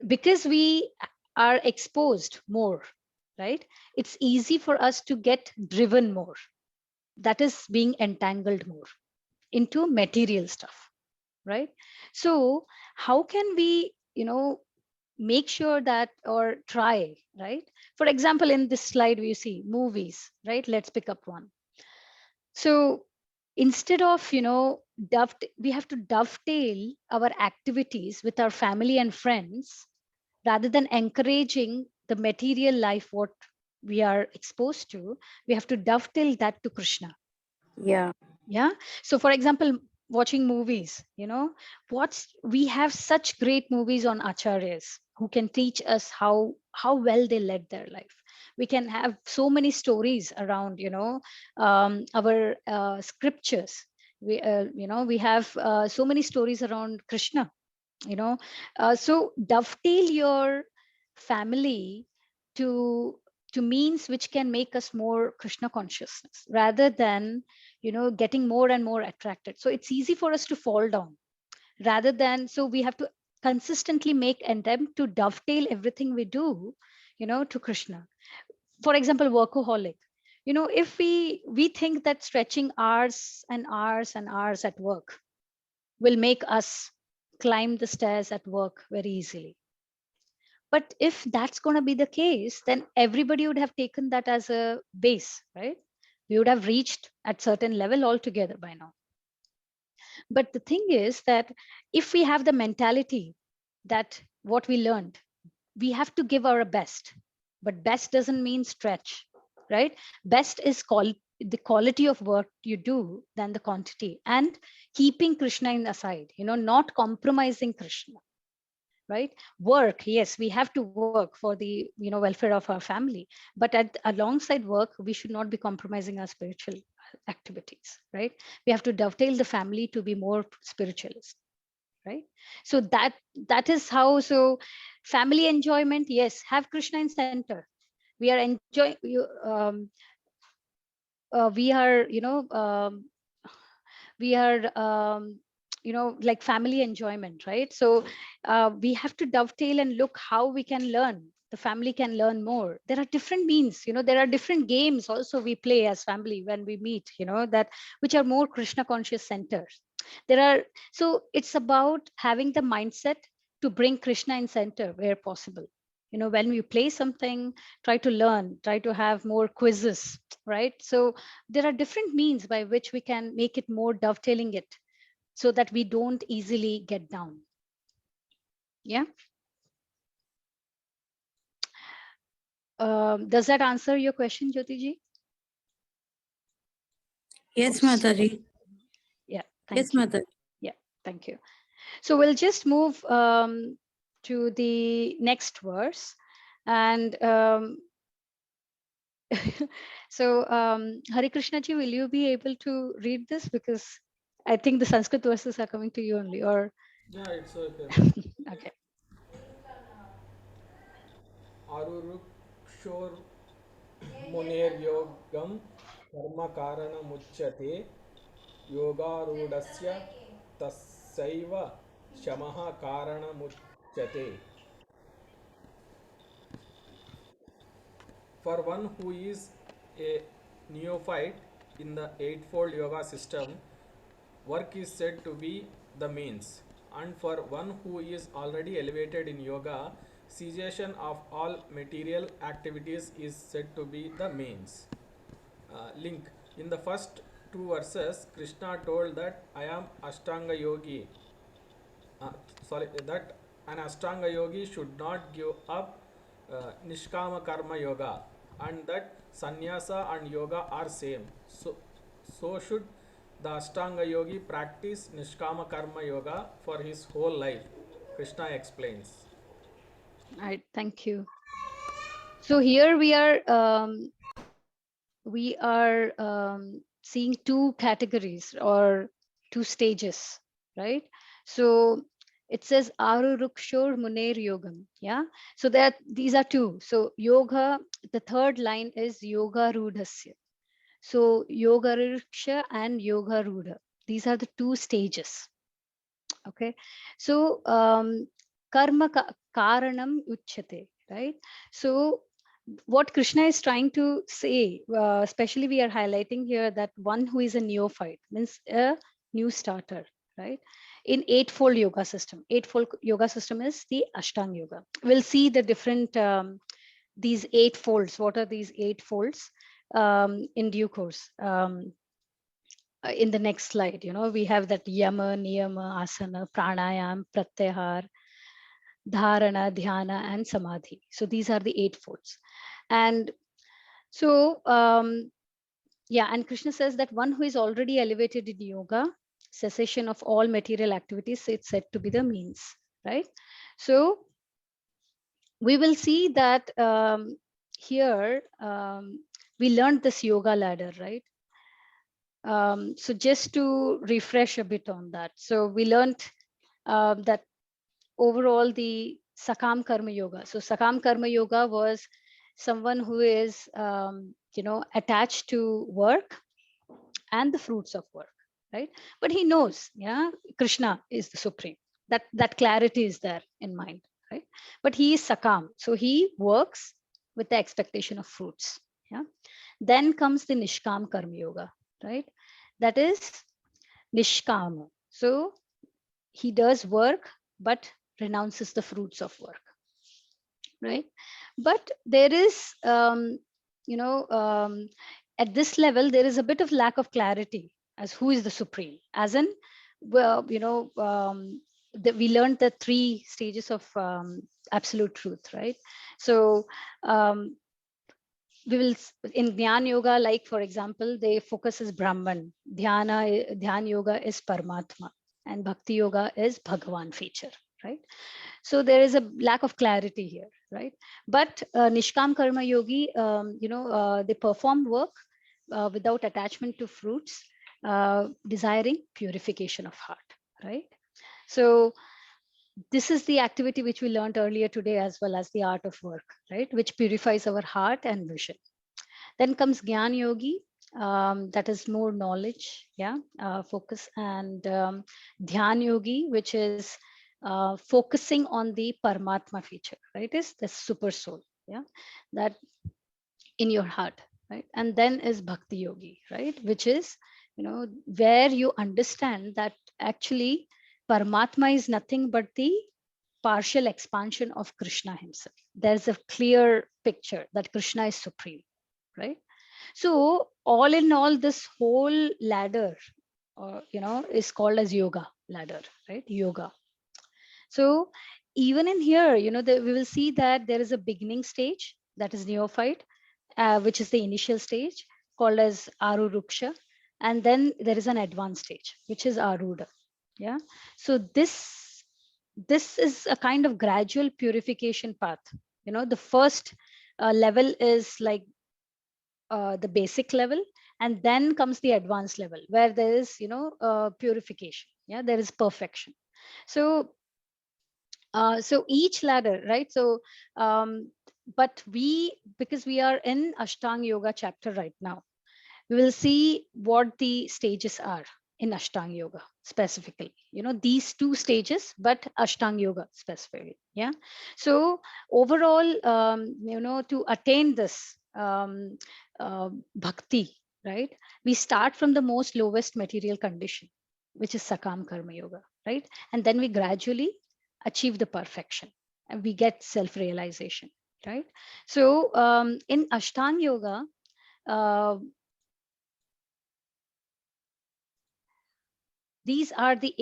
because we are exposed more, right? It's easy for us to get driven more, that is being entangled more into material stuff, right? So how can we make sure that, or try, right? For example, in this slide we see movies, right? Let's pick up one. So instead of we have to dovetail our activities with our family and friends, rather than encouraging the material life what we are exposed to. We have to dovetail that to Krishna. Yeah. Yeah. So for example, watching movies, what's we have such great movies on acharyas who can teach us how well they led their life. We can have so many stories around our scriptures. We have so many stories around Krishna. So dovetail your family to means which can make us more Krishna consciousness, rather than getting more and more attracted. So it's easy for us to fall down, rather than, so we have to consistently make attempt to dovetail everything we do to Krishna. For example, workaholic. If we think that stretching hours and hours and hours at work will make us climb the stairs at work very easily. But if that's going to be the case, then everybody would have taken that as a base, right? We would have reached at certain level altogether by now. But the thing is that if we have the mentality that what we learned, we have to give our best. But best doesn't mean stretch, right? Best is the quality of work you do than the quantity, and keeping Krishna in aside, not compromising Krishna, right? Work, yes, we have to work for the welfare of our family, but alongside work we should not be compromising our spiritual activities, right? We have to dovetail the family to be more spiritualist, right? So that is how. So family enjoyment, yes, have Krishna in center. We are enjoying you we are we are like family enjoyment, right? So we have to dovetail and look how we can learn, the family can learn more. There are different means, there are different games also we play as family when we meet, that which are more Krishna conscious centers. There are, so it's about having the mindset to bring Krishna in center where possible. When we play something, try to learn, try to have more quizzes, right? So there are different means by which we can make it more dovetailing it, so that we don't easily get down. Yeah. Does that answer your question, Jyotiji? Yes, Oops. Mataji. Yeah, Yes, thank you. Mataji. Yeah, thank you. So we'll just move to the next verse. And so, Hari Krishna ji, will you be able to read this? Because I think the Sanskrit verses are coming to you only, or Yeah, it's okay. okay. Arurukshor Munir Yogam कर्मकारणमुच्यते योगारूढस्य तस्यैव शमः कारणमुच्यते. For one who is a neophyte in the Eightfold Yoga system, work is said to be the means. And for one who is already elevated in yoga, cessation of all material activities is said to be the means. Link. In the first two verses, Krishna told that I am Ashtanga Yogi, that an Ashtanga yogi should not give up Nishkama Karma Yoga, and that Sannyasa and Yoga are same. So should the Ashtanga yogi practice Nishkama Karma Yoga for his whole life. Krishna explains. Right, thank you. So here seeing two categories or two stages, right? So it says Arurukshor Muner Yogam. Yeah. So that these are two. So yoga, the third line is Yoga Rudhasya. So Yoga Ruksha and Yoga Rudha. These are the two stages. Okay. So karma karanam uchyate, right? So what Krishna is trying to say, especially we are highlighting here that one who is a neophyte means a new starter, right? In eightfold yoga system is the Ashtanga yoga. We'll see the different these eight folds. What are these eight folds in due course? In the next slide, we have that yama, niyama, asana, pranayam, pratyahar, dharana, dhyana, and samadhi. So these are the eight folds. And so, yeah, and Krishna says that one who is already elevated in yoga, cessation of all material activities, it's said to be the means, right? So we will see that here we learned this yoga ladder, right? So just to refresh a bit on that. So we learned that overall the Sakam Karma Yoga. So Sakam Karma Yoga was someone who is, attached to work and the fruits of work, right? But he knows, yeah, Krishna is the supreme. That clarity is there in mind, right? But he is Sakam, so he works with the expectation of fruits. Yeah. Then comes the Nishkam Karma Yoga, right? That is Nishkama. So he does work but renounces the fruits of work, right? But there is at this level there is a bit of lack of clarity as who is the supreme, as in, well, we learned the three stages of absolute truth, right? So we will in Dhyan Yoga, like for example, they focus is Brahman, Dhyan Yoga is Paramatma, and Bhakti Yoga is Bhagavan feature, right? So there is a lack of clarity here, right? But Nishkam Karma Yogi, they perform work without attachment to fruits, desiring purification of heart, right? So this is the activity which we learned earlier today, as well as the art of work, right? Which purifies our heart and vision. Then comes Gyan Yogi, that is more knowledge, yeah, focus, and Dhyan Yogi, which is focusing on the Paramatma feature, right? Is the super soul, yeah, that in your heart, right? And then is Bhakti Yogi, right? Which is, where you understand that actually Paramatma is nothing but the partial expansion of Krishna himself. There's a clear picture that Krishna is supreme, right? So all in all, this whole ladder, is called as yoga ladder, right? Yoga. So even in here, we will see that there is a beginning stage, that is neophyte, which is the initial stage called as Aruruksha. And then there is an advanced stage, which is Arudha. Yeah. So this is a kind of gradual purification path. The first level is like the basic level, and then comes the advanced level where there is purification. Yeah, there is perfection. So so each ladder, right? So but because we are in Ashtanga Yoga chapter right now, We will see what the stages are in Ashtanga Yoga specifically. These two stages, but Ashtanga Yoga specifically. Yeah. So overall, to attain this bhakti, right? We start from the most lowest material condition, which is Sakam Karma Yoga, right? And then we gradually achieve the perfection and we get self realization, right? So in Ashtanga Yoga, uh, these are the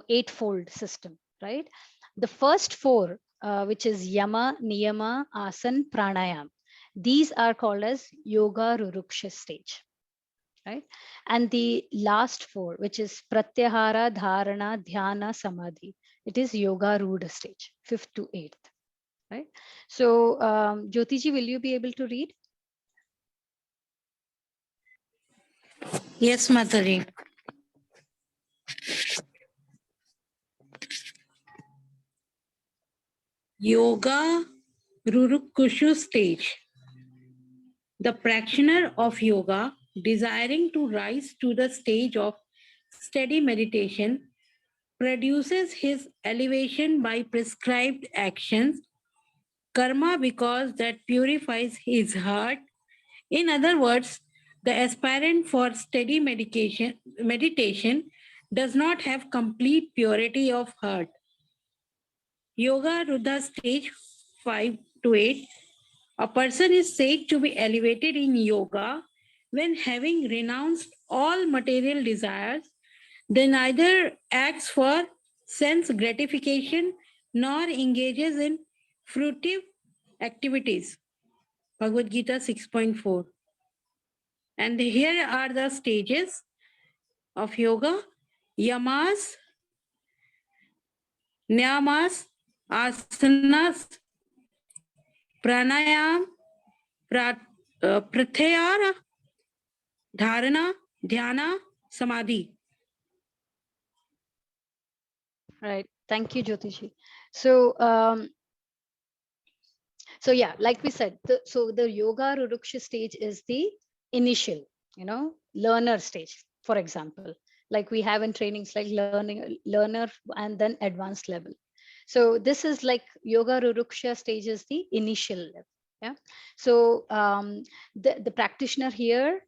eightfold system, right? The first four, which is Yama, Niyama, Asan, Pranayam, these are called as Yoga Ruruksha stage, right? And the last four, which is Pratyahara, Dharana, Dhyana, Samadhi, it is Yoga Rudha stage, fifth to eighth, right? So, Jyotiji, will you be able to read? Yes, Mataji. Yoga Rurukushu stage. The practitioner of yoga, desiring to rise to the stage of steady meditation, produces his elevation by prescribed actions, karma, because that purifies his heart. In other words, the aspirant for steady meditation does not have complete purity of heart. Yoga Rudha stage 5 to 8. A person is said to be elevated in yoga when, having renounced all material desires, they neither acts for sense gratification nor engages in fruitive activities. Bhagavad Gita 6.4. And here are the stages of yoga: yamas, niyamas, asanas, pranayam, pratyahara, dharana, dhyana, samadhi. Right. Thank you, Jyotiji. So, yeah, like we said, so the yoga ruruksha stage is the initial, learner stage, for example, like we have in trainings like learner and then advanced level. So this is like yoga ruruksha stage is the initial level. Yeah. So the practitioner here,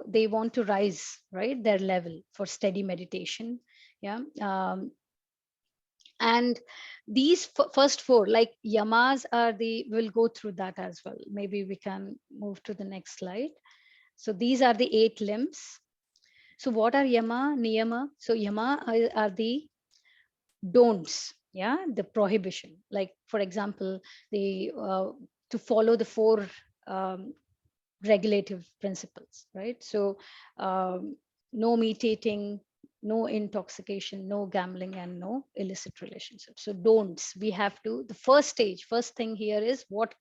they want to rise, right, their level for steady meditation. Yeah. And these first four, like yamas, are the, we'll go through that as well. Maybe we can move to the next slide. So these are the 8 limbs. So what are yama, niyama? So yama are the don'ts, yeah, the prohibition. Like for example, the to follow the four um, regulative principles, right? So no meat eating, no intoxication, no gambling, and no illicit relationships. So don'ts, we have to, the first stage, first thing here is what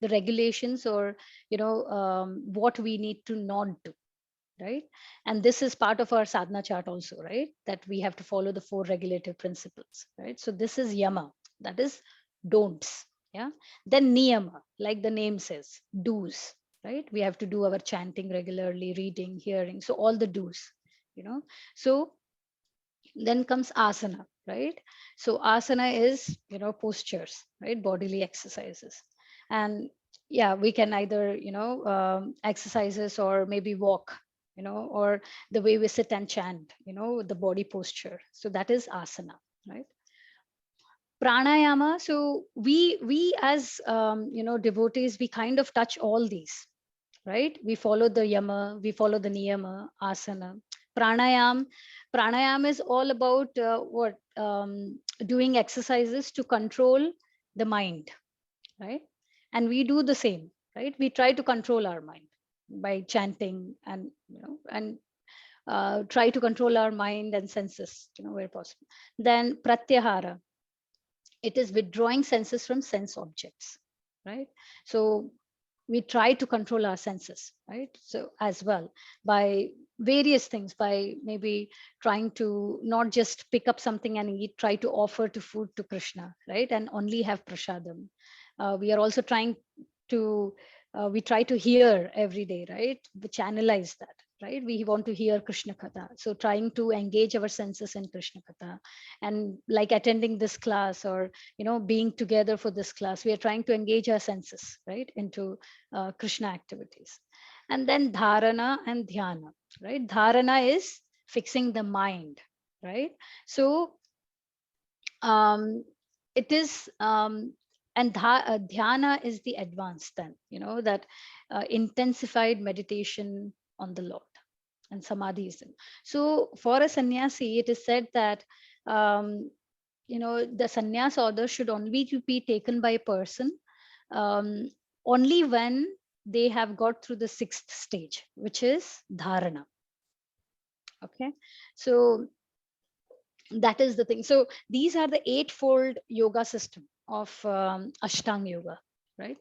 the regulations, or what we need to not do, right? And this is part of our sadhana chart also, right? That we have to follow the four regulative principles, right? So this is yama, that is don'ts. Yeah. Then niyama, like the name says, do's, right? We have to do our chanting regularly, reading, hearing, so all the do's. So then comes asana, right? So asana is, postures, right? Bodily exercises. And yeah, we can either, exercises, or maybe walk, or the way we sit and chant, the body posture. So that is asana, right? Pranayama, so we as devotees, we kind of touch all these, right? We follow the yama, we follow the niyama, asana. Pranayam, pranayam is all about what doing exercises to control the mind, right? And we do the same, right? We try to control our mind by chanting, and try to control our mind and senses, where possible. Then pratyahara, it is withdrawing senses from sense objects, right? So we try to control our senses, right? So as well, by various things, by maybe trying to not just pick up something and eat, try to offer to food to Krishna, right? And only have prasadam. We are also trying to we try to hear every day, right? We channelize that, right? We want to hear Krishna Katha. So trying to engage our senses in Krishna Katha, and like attending this class, or being together for this class, we are trying to engage our senses, right, into Krishna activities. And then dharana and dhyana, right? Dharana is fixing the mind, right? So um, it is and dhyana is the advanced, then that intensified meditation on the Lord, and samadhi is in. So for a sannyasi, it is said that the sannyas order should only to be taken by a person um, only when they have got through the sixth stage, which is dharana. Okay, so that is the thing. So these are the eightfold yoga system of Ashtanga yoga, right?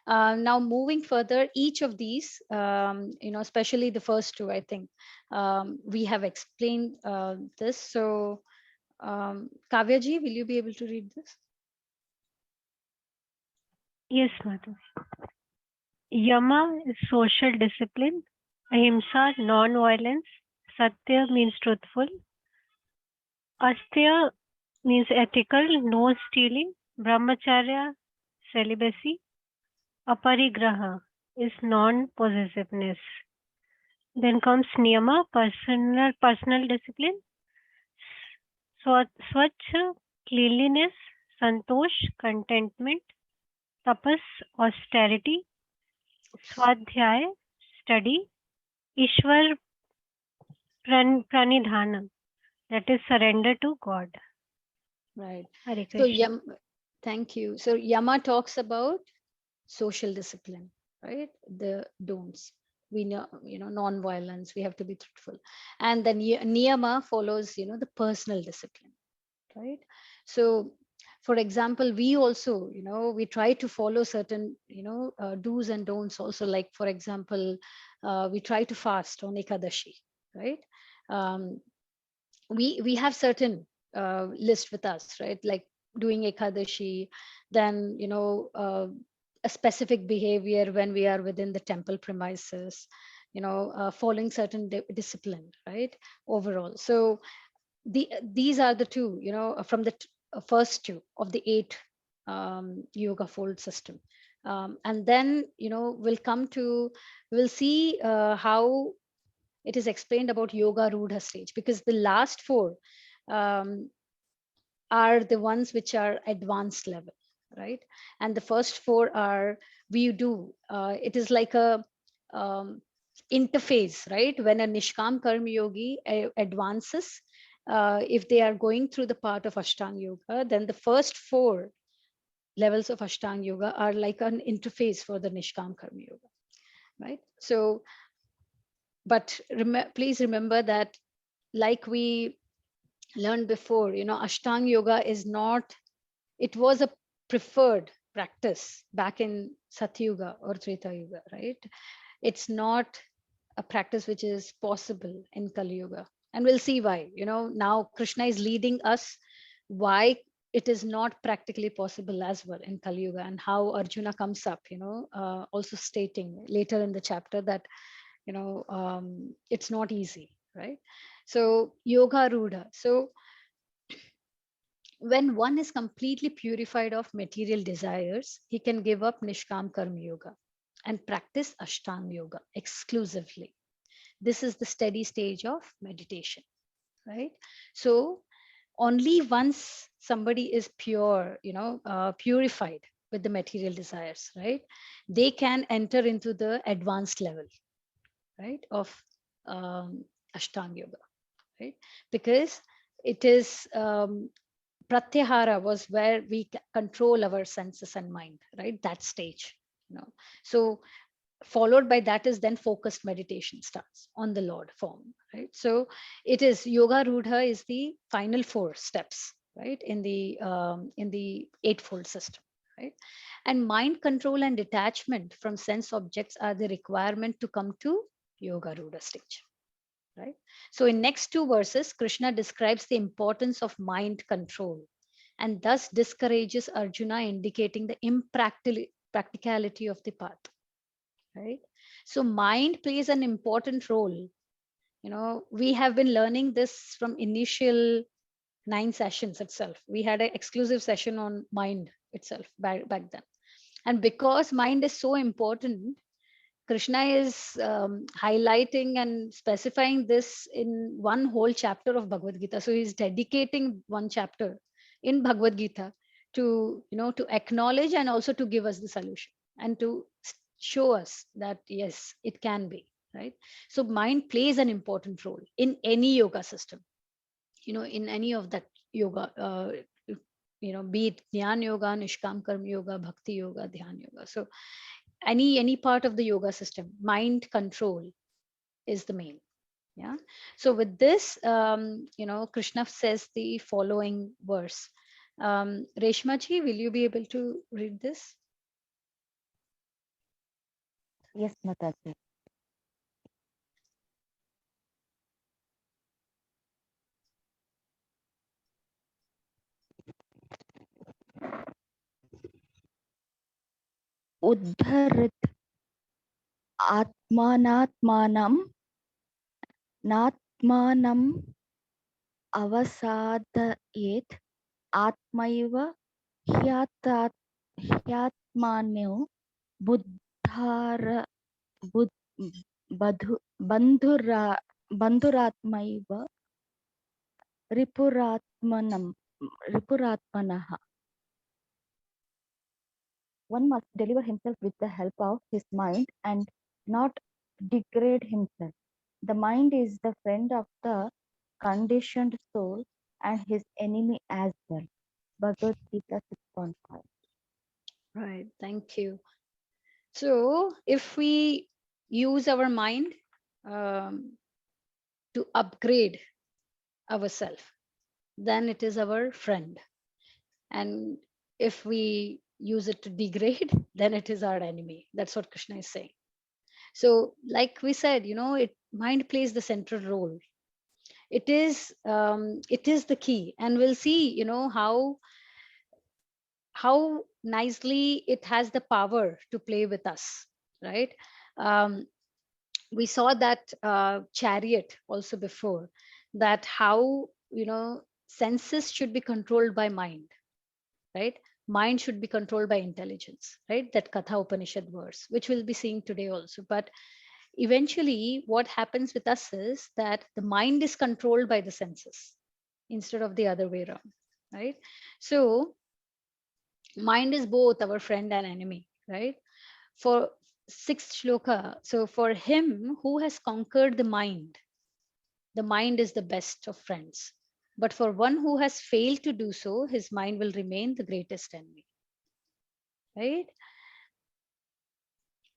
Now moving further, each of these, especially the first two, I think we have explained this. So Kavya ji, will you be able to read this? Yes, Madhu. Yama is social discipline. Ahimsa, non-violence. Satya means truthful. Astya means ethical, no stealing. Brahmacharya, celibacy. Aparigraha is non-possessiveness. Then comes Niyama, personal discipline. Swachh, cleanliness. Santosh, contentment. Tapas, austerity. Swadhyay, study. Ishwar pranidhana, that is surrender to God. Right. Hare So Krishna. thank you. So Yama talks about social discipline, right? The don'ts. We know, non-violence. We have to be truthful, and then niyama follows, the personal discipline, right? So, for example, we also, we try to follow certain, do's and don'ts. Also, like for example, we try to fast on Ekadashi, right? Um, we have certain list with us, right? Like doing Ekadashi, then a specific behavior when we are within the temple premises, following certain discipline, right? Overall, so these are the two, from the first two of the eight yoga fold system. And then we'll see how it is explained about yoga rudha stage, because the last four um, are the ones which are advanced level, right? And the first four are, we do it is like a um, interface, right? When a nishkam karma yogi advances, if they are going through the part of ashtanga yoga, then the first four levels of ashtanga yoga are like an interface for the nishkam karma yoga, right? So but please remember that, like we learned before, ashtanga yoga is not, it was a preferred practice back in satyuga or treta yuga, right? It's not a practice which is possible in kali yuga, and we'll see why. Now Krishna is leading us why it is not practically possible as well in kali yuga, and how Arjuna comes up, also stating later in the chapter that it's not easy, right? So yoga rudha. So when one is completely purified of material desires, he can give up nishkam karma yoga and practice ashtanga yoga exclusively. This is the steady stage of meditation, right? So only once somebody is pure, purified with the material desires, right, they can enter into the advanced level, right, of um, ashtanga yoga, right? Because it is pratyahara was where we control our senses and mind, right? That stage, so followed by that is then focused meditation starts on the Lord form, right? So it is yoga rudha is the final four steps, right, in the eightfold system, right? And mind control and detachment from sense objects are the requirement to come to yoga rudha stage, right? So in next two verses, Krishna describes the importance of mind control and thus discourages Arjuna, indicating the impracticality of the path. right? So mind plays an important role. We have been learning this from initial 9 sessions itself. We had an exclusive session on mind itself back then. And because mind is so important, Krishna is highlighting and specifying this in one whole chapter of Bhagavad Gita. So he's dedicating one chapter in Bhagavad Gita to, to acknowledge and also to give us the solution and to show us that yes, it can be, right? So mind plays an important role in any yoga system, in any of that yoga, be it Jnana Yoga, Nishkam Karma Yoga, Bhakti Yoga, Dhyan Yoga. So any part of the yoga system, mind control is the main. Yeah. So with this, Krishna says the following verse. Reshma ji, will you be able to read this? Yes, Mataji. उद्धरत् आत्मानात्मानं नात्मानम् अवसादयेत् आत्मैव ह्यात्मानो बुद्धार बन्धुरात्मैव रिपुरात्मनः. One must deliver himself with the help of his mind and not degrade himself. The mind is the friend of the conditioned soul and his enemy as well. Bhagavad Gita 6.5. Right. Thank you. So if we use our mind to upgrade ourselves, then it is our friend. And if we use it to degrade, then it is our enemy. That's what Krishna is saying. So like we said, mind plays the central role. It is the key, and we'll see how nicely it has the power to play with us, right? um, we saw that chariot also before, that how senses should be controlled by mind, right? Mind should be controlled by intelligence, right? That Katha Upanishad verse, which we'll be seeing today also. But eventually, what happens with us is that the mind is controlled by the senses instead of the other way around, right? So, mind is both our friend and enemy, right? For sixth shloka, so for him who has conquered the mind is the best of friends. But for one who has failed to do so, his mind will remain the greatest enemy, right?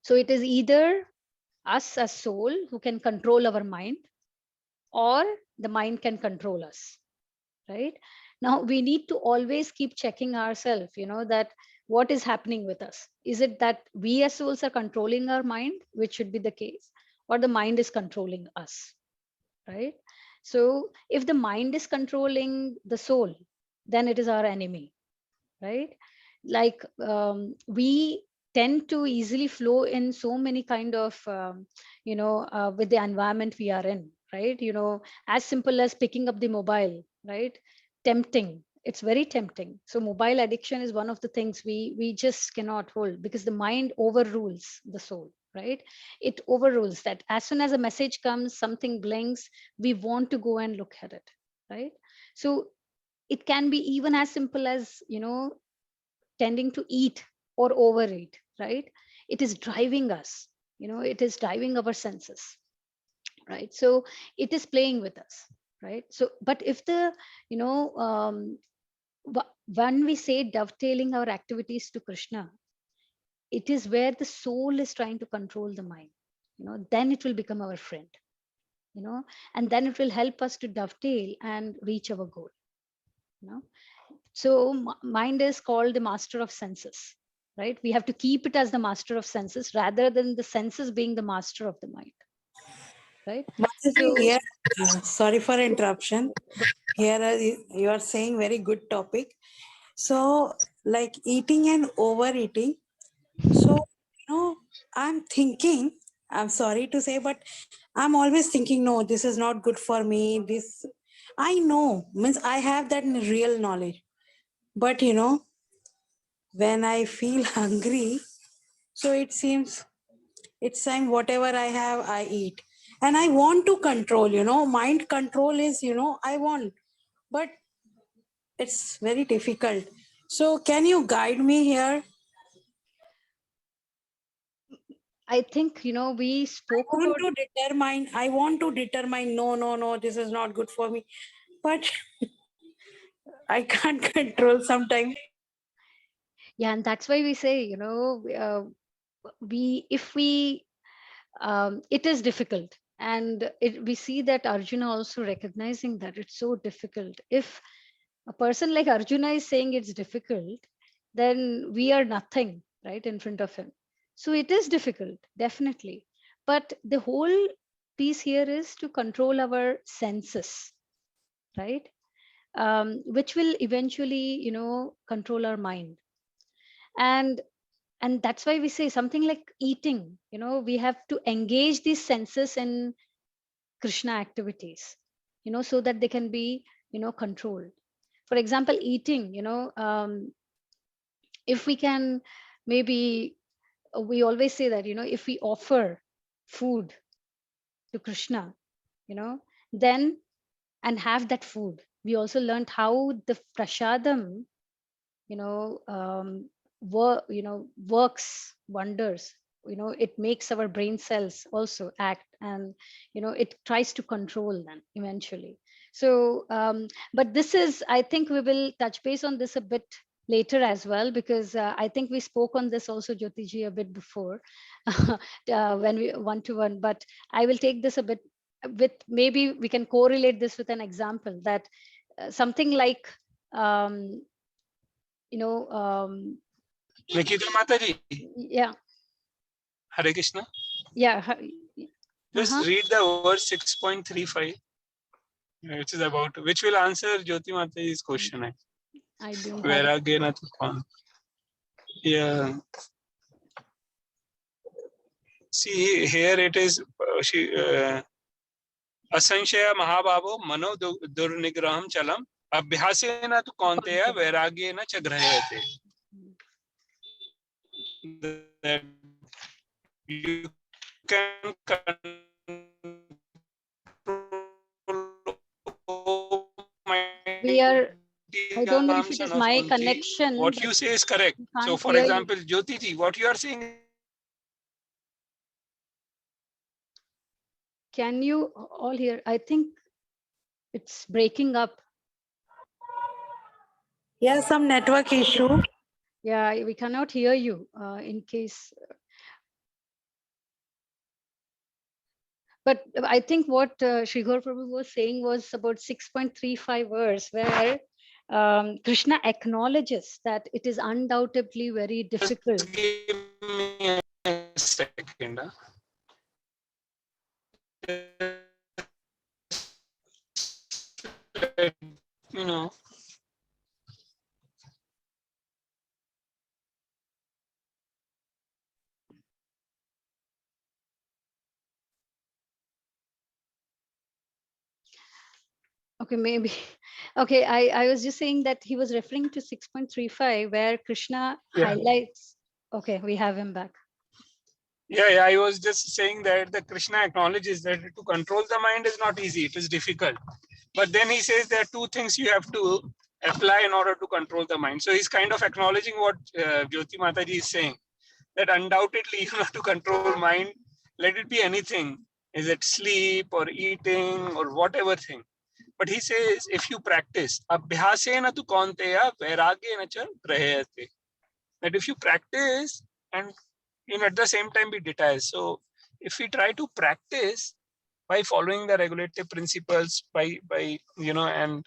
So it is either us as soul who can control our mind, or the mind can control us, right? Now we need to always keep checking ourselves, that what is happening with us. Is it that we as souls are controlling our mind, which should be the case, or the mind is controlling us, right? So if the mind is controlling the soul, then it is our enemy, right? Like we tend to easily flow in so many kind of with the environment we are in, right? As simple as picking up the mobile, right? Tempting, it's very tempting. So mobile addiction is one of the things we just cannot hold, because the mind overrules the soul, right? It overrules that. As soon as a message comes, something blinks, we want to go and look at it, right? So it can be even as simple as tending to eat or overeat, right? It is driving us, it is driving our senses, right? So it is playing with us, right? So but if the you know when we say dovetailing our activities to Krishna, it is where the soul is trying to control the mind, then it will become our friend, and then it will help us to dovetail and reach our goal, you know so mind is called the master of senses, right? We have to keep it as the master of senses rather than the senses being the master of the mind, right? Mataji, So here, sorry for interruption. Here you are saying very good topic. So, like eating and overeating. So, I'm thinking, I'm sorry to say, but I'm always thinking, no, this is not good for me. This, I know, means I have that real knowledge. But when I feel hungry, so it seems it's time whatever I have, I eat. And I want to control, mind control is, I want, but it's very difficult. So can you guide me here? I think, we spoke about. I want to determine, no, no, no, this is not good for me. But I can't control sometimes. Yeah, and that's why we say, if we it is difficult, and we see that Arjuna also recognizing that it's so difficult. If a person like Arjuna is saying it's difficult, then we are nothing, right, in front of him. So it is difficult, definitely. But the whole piece here is to control our senses, right? Which will eventually, control our mind. And that's why we say something like eating, we have to engage these senses in Krishna activities, so that they can be, controlled. For example, eating, if we can, maybe, we always say that, if we offer food to Krishna, you know then, and have that food, we also learned how the prasadam, you know works wonders. It makes our brain cells also act, and it tries to control them eventually. So but this is, I think we will touch base on this a bit later as well, because I think we spoke on this also, Jyotiji, a bit before, when we one to one. But I will take this a bit with, maybe we can correlate this with an example, that something like, um, you know Nikita Mataji, yeah, Hare Krishna. yeah. Just Uh-huh. read the verse 6.35, which is about, which will answer Jyoti Mataji's question. I don't have it. Vairagena tu kwan. Yeah. See, here it is. Asanshaya Mahabhavo Mano Durnigraham Chalam Abhyasena tu Kaunteya Vairagena cha grahayate. That you can We are, I don't know if Ram, it son is of my Kunti. connection, What but you say is correct. we So, can't for hear you. example, Jyoti ji, what you are saying is Can you all hear? I think it's breaking up. Yeah, some network issue. Yeah, we cannot hear you, in case. But I think what Srigor Prabhu was saying was about 6.35 verse, where Krishna acknowledges that it is undoubtedly very difficult. just give me a second. Let me know. Okay, maybe. Okay, I was just saying that he was referring to 6.35, where Krishna Yeah. highlights. Okay, we have him back. Yeah, I was just saying that the Krishna acknowledges that to control the mind is not easy, it is difficult. But then he says there are two things you have to apply in order to control the mind. So he's kind of acknowledging what Jyoti Mataji is saying, that undoubtedly you have to control mind, let it be anything. Is it sleep or eating or whatever thing? But he says if you practice, abhyasena tu kaunteya vairagena cha grahayate. That if you practice and at the same time be detached. So if we try to practice by following the regulative principles, by and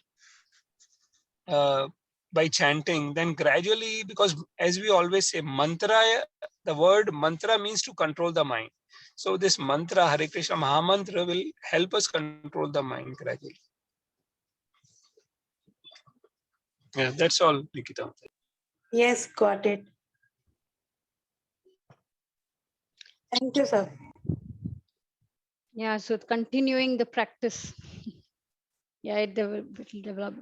by chanting, then gradually, because as we always say, mantra, the word mantra means to control the mind. So this mantra, Hare Krishna Mahamantra, will help us control the mind gradually. Yeah, that's all, Nikita. Yes, got it. Thank you, sir. Yeah, so continuing the practice. Yeah, it will develop.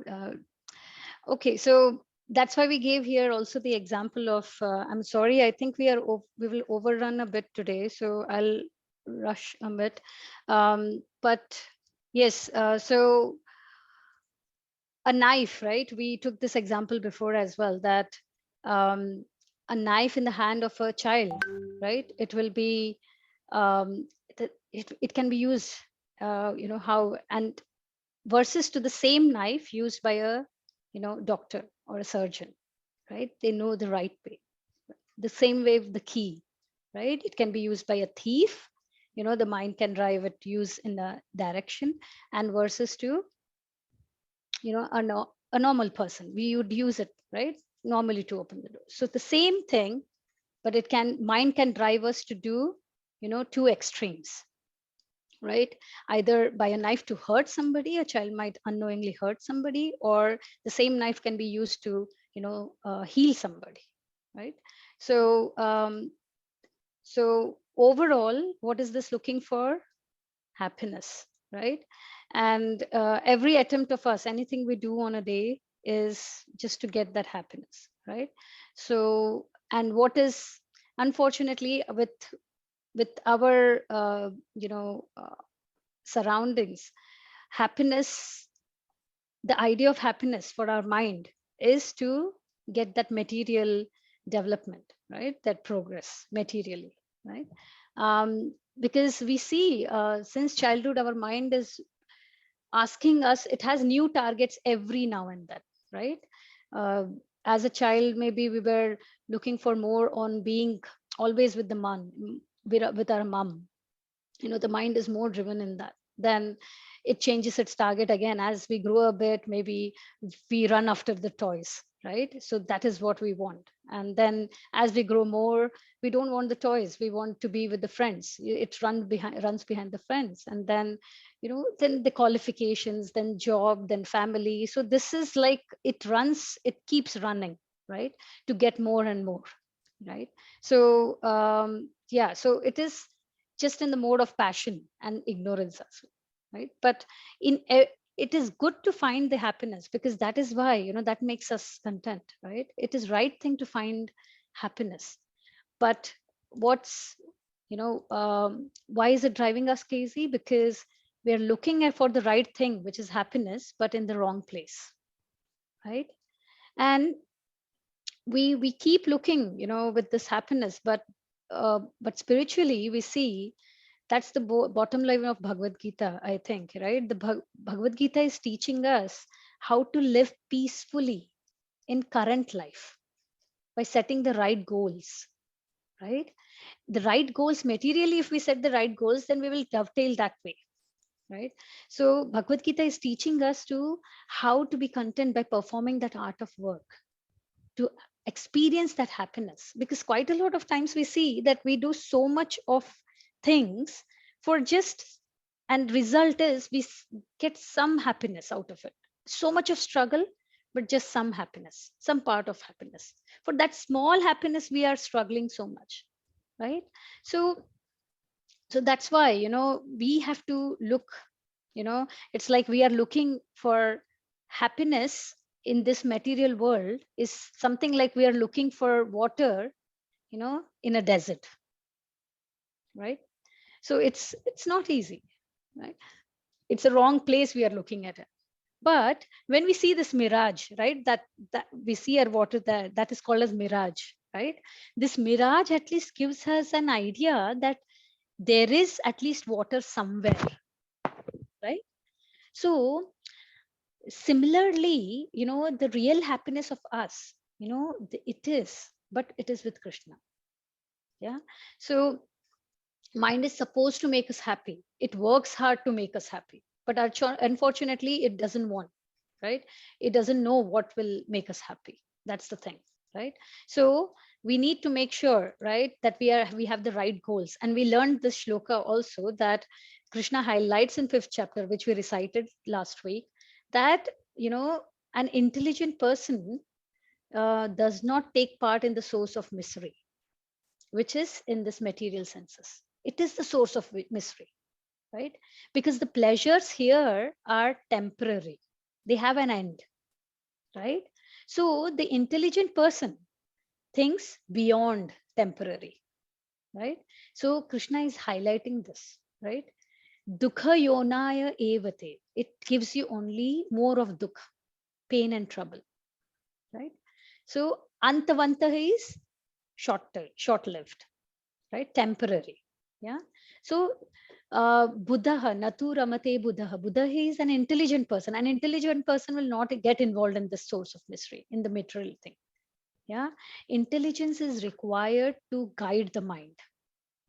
Okay, so that's why we gave here also the example of. I'm sorry, I think we will overrun a bit today, so I'll rush a bit. But yes, so a knife, right? We took this example before as well, that um, a knife in the hand of a child, right? It will be, it can be used, how, and versus to the same knife used by a, doctor or a surgeon, right? They know the right way. The same way with the key, right? It can be used by a thief, the mind can drive it, use in a direction, and versus to, a normal person, we would use it, right, normally to open the door. So the same thing, but it can, mind can drive us to do, two extremes, right? Either by a knife to hurt somebody, a child might unknowingly hurt somebody, or the same knife can be used to, heal somebody, right? So so overall, what is this looking for? Happiness, right? And every attempt of us, anything we do on a day, is just to get that happiness, right? So, and what is, unfortunately, with our surroundings, happiness, the idea of happiness for our mind is to get that material development, right? That progress materially, right? Because we see, since childhood, our mind is asking us, it has new targets every now and then, right? uh, as a child, maybe we were looking for more on being always with the mom, with our mom. The mind is more driven in that. Then it changes its target again as we grow a bit, maybe we run after the toys, right? So that is what we want. And then as we grow more, we don't want the toys, we want to be with the friends. It runs behind the friends. And then, then the qualifications, then job, then family. So this is like, it keeps running, right, to get more and more, right? So yeah, so it is just in the mode of passion and ignorance as well, right? But it is good to find the happiness, because that is why, that makes us content, right? It is right thing to find happiness. But what's, why is it driving us crazy? Because we are looking at for the right thing, which is happiness, but in the wrong place, right? And we keep looking, with this happiness, but spiritually we see, that's the bottom line of Bhagavad Gita, I think, right? The Bhagavad Gita is teaching us how to live peacefully in current life by setting the right goals, right? The right goals materially, if we set the right goals, then we will dovetail that way, right? So Bhagavad Gita is teaching us to how to be content by performing that art of work, to experience that happiness. Because quite a lot of times we see that we do so much of things for just, and result is we get some happiness out of it. So much of struggle, but just some happiness, some part of happiness. For that small happiness we are struggling so much, right? So so that's why, we have to look, it's like we are looking for happiness in this material world, is something like we are looking for water, in a desert, right? So it's not easy, right? It's a wrong place we are looking at it. But when we see this mirage, right, that we see our water, that is called as mirage, right? This mirage at least gives us an idea that there is at least water somewhere, right? So similarly, the real happiness of us, it is, but it is with Krishna. Yeah. So mind is supposed to make us happy, it works hard to make us happy, but unfortunately it doesn't want, right? It doesn't know what will make us happy. That's the thing, right? So we need to make sure, right, that we have the right goals. And we learned this shloka also, that Krishna highlights in 5th chapter, which we recited last week, that, an intelligent person does not take part in the source of misery, which is in this material senses. It is the source of misery, right? Because the pleasures here are temporary, they have an end, right? So the intelligent person thinks beyond temporary, right? So Krishna is highlighting this, right? Dukha yonaya evate. It gives you only more of dukha, pain and trouble, right? So antavantah is short lived, right? Temporary. Yeah. So Buddha, Natu Ramate Buddha. Buddha is an intelligent person. An intelligent person will not get involved in the source of misery, in the material thing. Yeah. Intelligence is required to guide the mind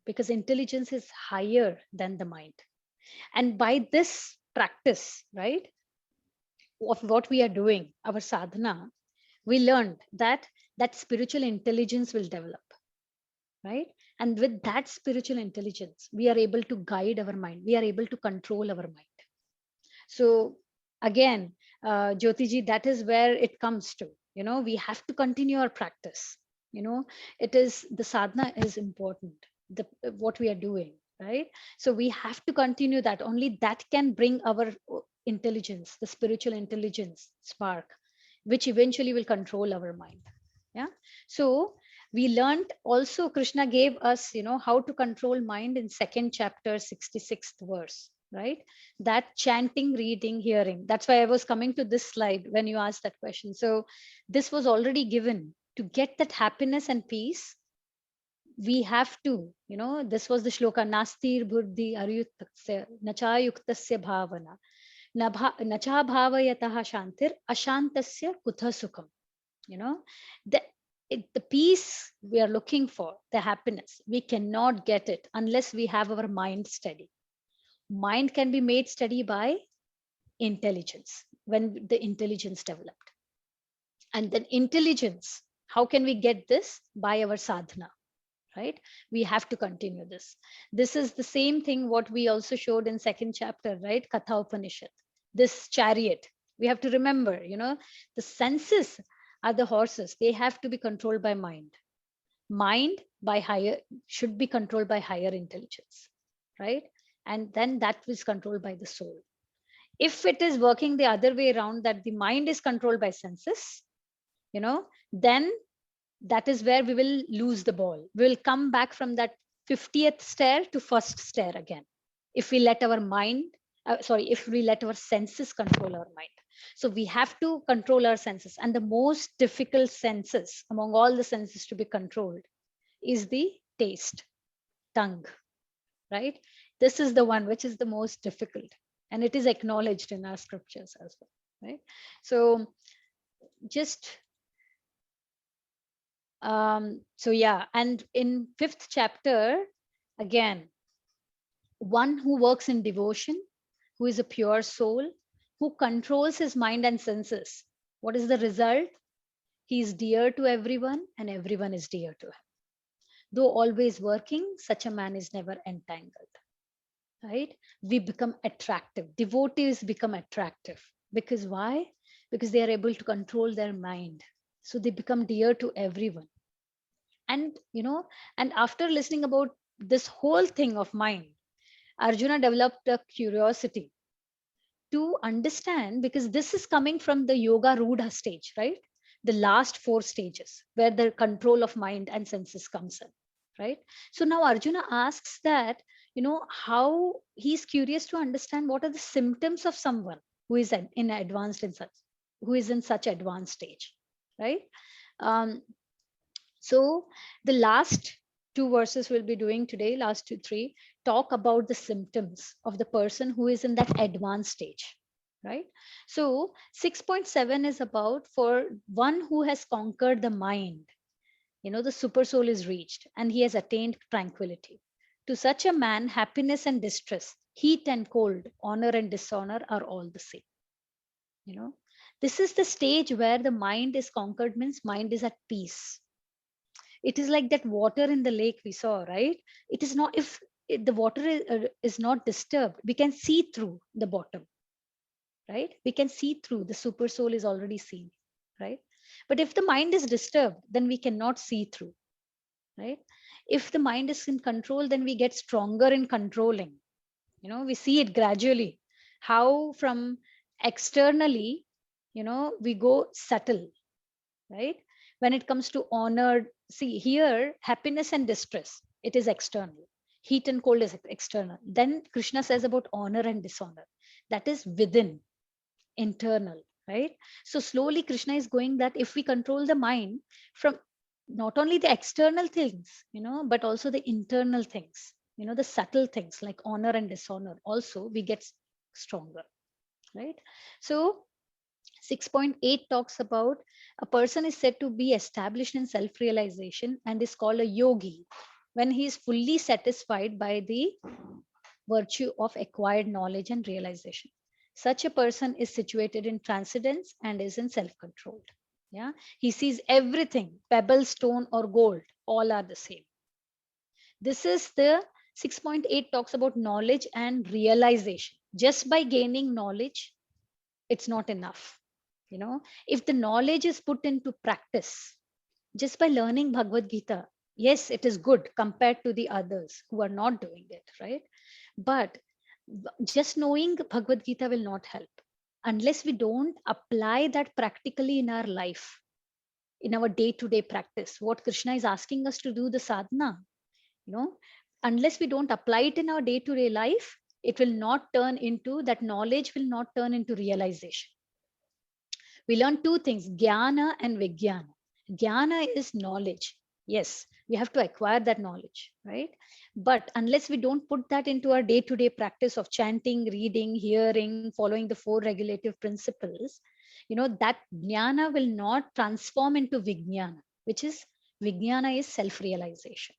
because intelligence is higher than the mind. And by this practice, right, of what we are doing, our sadhana, we learned that that spiritual intelligence will develop, right? And with that spiritual intelligence, we are able to guide our mind, we are able to control our mind. So again, Jyotiji, that is where it comes to, we have to continue our practice. It is, the sadhana is important, the what we are doing, right? So we have to continue that. Only that can bring our intelligence, the spiritual intelligence spark, which eventually will control our mind. Yeah. So we learned also, Krishna gave us, how to control mind in second chapter, 66th verse, right? That chanting, reading, hearing. That's why I was coming to this slide when you asked that question. So this was already given to get that happiness and peace. We have to, this was the shloka, nastir buddhi aryutasya nachayuktasya bhavana nacha bhavayatah shantir ashantasya kutha sukham. The, the peace we are looking for, the happiness, we cannot get it unless we have our mind steady. Mind can be made steady by intelligence, when the intelligence developed. And then intelligence, how can we get this? By our sadhana, right? We have to continue this. This is the same thing what we also showed in second chapter, right? Katha Upanishad. This chariot, we have to remember, the senses are the horses, they have to be controlled by mind. Mind by higher should be controlled by higher intelligence, right? And then that is controlled by the soul. If it is working the other way around, that the mind is controlled by senses, then that is where we will lose the ball. We will come back from that 50th stair to first stair again, if we let our mind, if we let our senses control our mind. So we have to control our senses, and the most difficult senses among all the senses to be controlled is the taste, tongue, right? This is the one which is the most difficult, and it is acknowledged in our scriptures as well, right? So just so yeah, and in fifth chapter, again, one who works in devotion, who is a pure soul, who controls his mind and senses, what is the result? He is dear to everyone and everyone is dear to him. Though always working, such a man is never entangled, right? We become attractive, devotees become attractive, because why? Because they are able to control their mind, so they become dear to everyone. And and after listening about this whole thing of mind, Arjuna developed a curiosity to understand, because this is coming from the yoga rudha stage, right? The last four stages where the control of mind and senses comes in, right? So now Arjuna asks that, how he's curious to understand what are the symptoms of someone who is who is in such advanced stage, right? um, so the last two verses we'll be doing today, last two, three, talk about the symptoms of the person who is in that advanced stage, right? So 6.7 is about for one who has conquered the mind, the super soul is reached and he has attained tranquility. To such a man, happiness and distress, heat and cold, honor and dishonor are all the same. This is the stage where the mind is conquered, means mind is at peace. It is like that water in the lake we saw, right? It is not, if the water is not disturbed, we can see through the bottom, right? We can see through, the super soul is already seen, right? But if the mind is disturbed, then we cannot see through. right? If the mind is in control, then we get stronger in controlling. We see it gradually, how from externally, we go subtle, right? When it comes to honor, see here, happiness and distress, it is external. Heat and cold is external. Then Krishna says about honor and dishonor, that is within, internal, right? So slowly Krishna is going that if we control the mind from not only the external things, but also the internal things, the subtle things like honor and dishonor, also we get stronger, right? So 6.8 talks about a person is said to be established in self realization and is called a yogi when he is fully satisfied by the virtue of acquired knowledge and realization. Such a person is situated in transcendence and is in self controlled. Yeah, he sees everything, pebble, stone, or gold, all are the same. This is the 6.8 talks about knowledge and realization. Just by gaining knowledge, it's not enough. If the knowledge is put into practice, just by learning Bhagavad Gita, yes, it is good compared to the others who are not doing it, right? But just knowing Bhagavad Gita will not help unless we don't apply that practically in our life, in our day to day practice. What Krishna is asking us to do, the sadhana, you know, unless we don't apply it in our day to day life, it will not turn into, that knowledge will not turn into realization. We learn two things, jnana and vijnana. Jnana is knowledge, yes, we have to acquire that knowledge, right? But unless we don't put that into our day to day practice of chanting, reading, hearing, following the four regulative principles, that jnana will not transform into vijnana, which is, vijnana is self realization.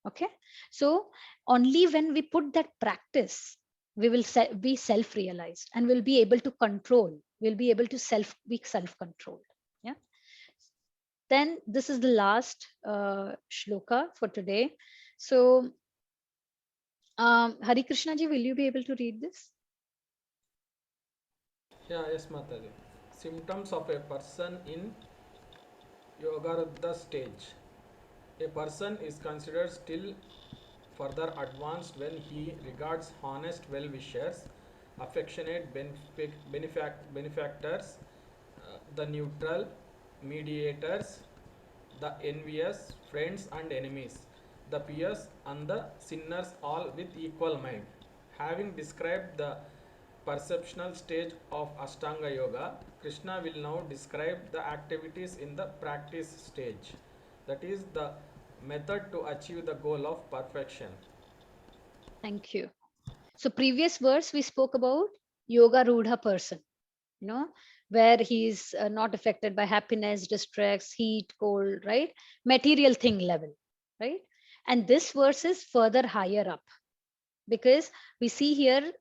Okay, so only when we put that practice, we will be self realized and will be able to control, we'll be able to be self controlled. Yeah, then this is the last shloka for today. So Hari Krishna ji, will you be able to read this? Yeah, yes, Mataji. Symptoms of a person in Yogaruddha stage. A person is considered still further advanced when he regards honest well-wishers, affectionate benefactors, the neutral mediators, the envious, friends and enemies, the pious and the sinners, all with equal mind. Having described the perceptional stage of Ashtanga Yoga, Krishna will now describe the activities in the practice stage. That is the method to achieve the goal of perfection. Thank you. So previous verse we spoke about yoga rudha person, where he's not affected by happiness, distress, heat, cold, right? Material thing level, right? And this verse is further higher up because we see here,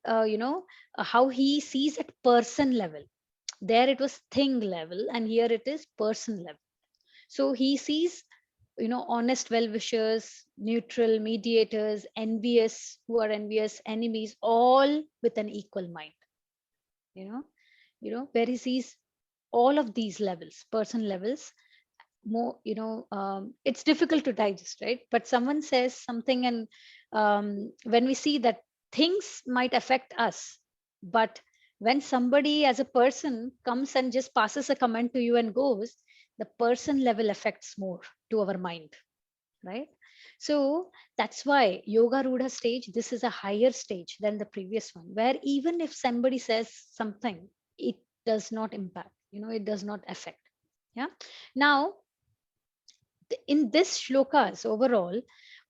how he sees at person level. There it was thing level, and here it is person level. So he sees, honest well wishers, neutral mediators, envious who are envious, enemies, all with an equal mind. You know, where he sees all of these levels, person levels, more, it's difficult to digest, right? But someone says something, and when we see that things might affect us, but when somebody as a person comes and just passes a comment to you and goes, the person level affects more to our mind, right? So that's why yoga rudha stage, this is a higher stage than the previous one, where even if somebody says something, it does not impact, it does not affect. Yeah, now in this shlokas overall,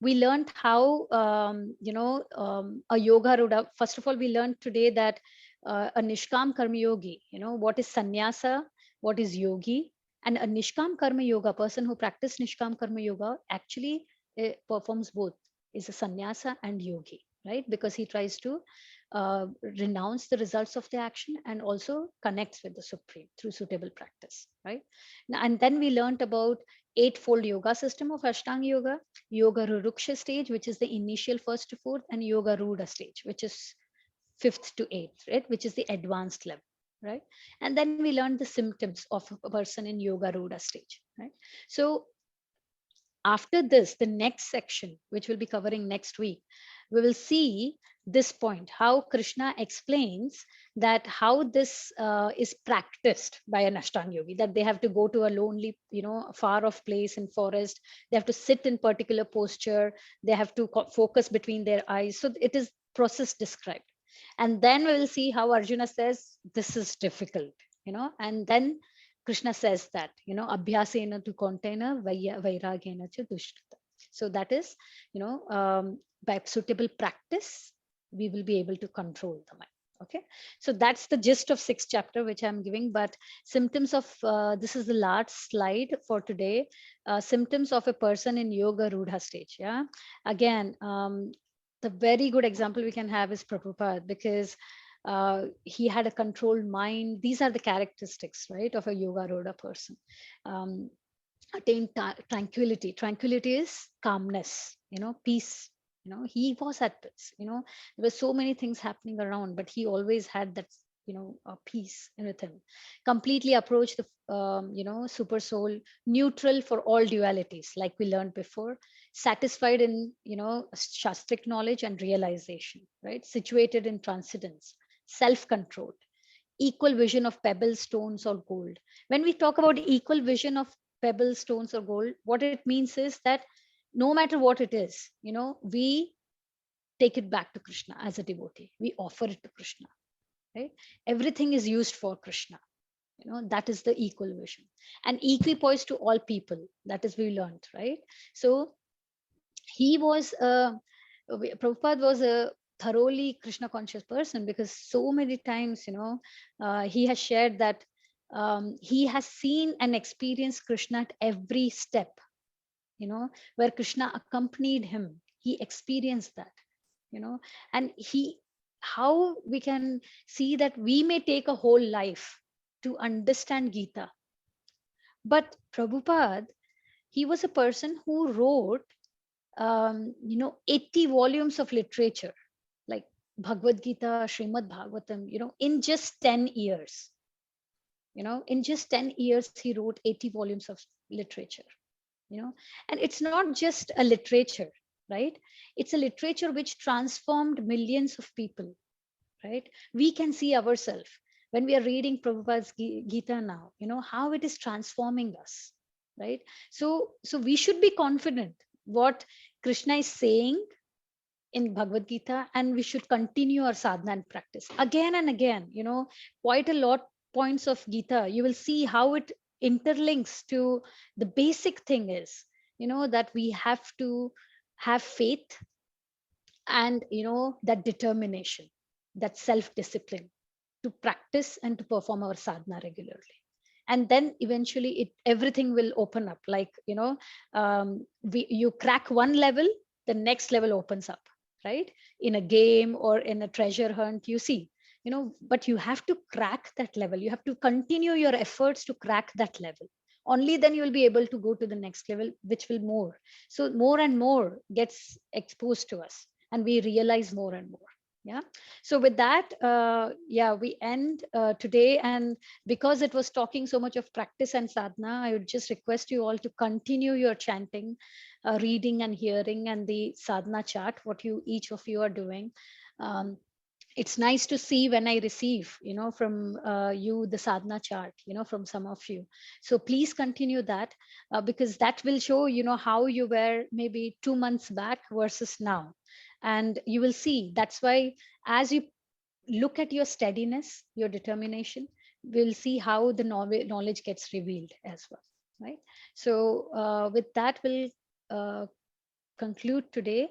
we learned how, a yoga rudha. First of all, we learned today that a nishkam karma yogi, what is sannyasa, what is yogi, and a nishkam karma yoga person who practice nishkam karma yoga actually performs both, is a sannyasa and yogi, right? Because he tries to renounce the results of the action and also connects with the supreme through suitable practice, right? And then we learned about eightfold yoga system of Ashtanga Yoga, Yoga Ruruksha stage, which is the initial first to fourth, and Yoga Ruda stage, which is fifth to eighth, right? Which is the advanced level, right? And then we learned the symptoms of a person in Yoga Ruda stage, right? So after this, the next section, which we'll be covering next week, we will see this point, how Krishna explains that how this is practiced by an Ashtanga yogi, that they have to go to a lonely, far off place in forest. They have to sit in particular posture. They have to focus between their eyes. So it is process described. And then we will see how Arjuna says, this is difficult, and then Krishna says that, abhyasena tu kontena vairagena cha dushrita. So that is, by suitable practice, we will be able to control the mind. Okay, so that's the gist of sixth chapter which I'm giving. But symptoms of this is the last slide for today. Symptoms of a person in yoga rudha stage. Yeah, again, the very good example we can have is Prabhupada, because he had a controlled mind. These are the characteristics, right, of a yoga rudha person. Um, attain tranquility. Tranquility is calmness, peace. He was at peace. There were so many things happening around, but he always had that, peace with him. Completely approach the, super soul, neutral for all dualities, like we learned before. Satisfied in, shastric knowledge and realization, right? Situated in transcendence, self-controlled, equal vision of pebbles, stones, or gold. When we talk about equal vision of pebbles, stones, or gold, what it means is that no matter what it is, we take it back to Krishna as a devotee. We offer it to Krishna, right? Everything is used for Krishna. That is the equal vision. And equipoise to all people. That is we learned, right? So he was Prabhupada was a thoroughly Krishna conscious person, because so many times, he has shared that he has seen and experienced Krishna at every step, where Krishna accompanied him. He experienced that, and how we can see that we may take a whole life to understand Gita. But Prabhupada, he was a person who wrote 80 volumes of literature, like Bhagavad Gita, Srimad Bhagavatam, in just 10 years. In just 10 years, he wrote 80 volumes of literature, and it's not just a literature, right? It's a literature which transformed millions of people, right? We can see ourselves when we are reading Prabhupada's Gita now, how it is transforming us, right? So we should be confident what Krishna is saying in Bhagavad Gita, and we should continue our sadhana and practice again and again. Quite a lot points of Gita, you will see how it interlinks to the basic thing is, that we have to have faith, and that determination, that self discipline to practice and to perform our sadhana regularly. And then eventually everything will open up, like, you crack one level, the next level opens up, right? In a game or in a treasure hunt, you see, but you have to crack that level. You have to continue your efforts to crack that level. Only then you will be able to go to the next level, which will more. So more and more gets exposed to us, and we realize more and more. Yeah. So with that, yeah, we end today. And because it was talking so much of practice and sadhana, I would just request you all to continue your chanting, reading and hearing, and the sadhana chart, what you each of you are doing. um, it's nice to see when I receive, from you, the sadhana chart, from some of you. So please continue that, because that will show, how you were maybe 2 months back versus now. And you will see, that's why as you look at your steadiness, your determination, we'll see how the knowledge gets revealed as well, right? So with that, we'll conclude today.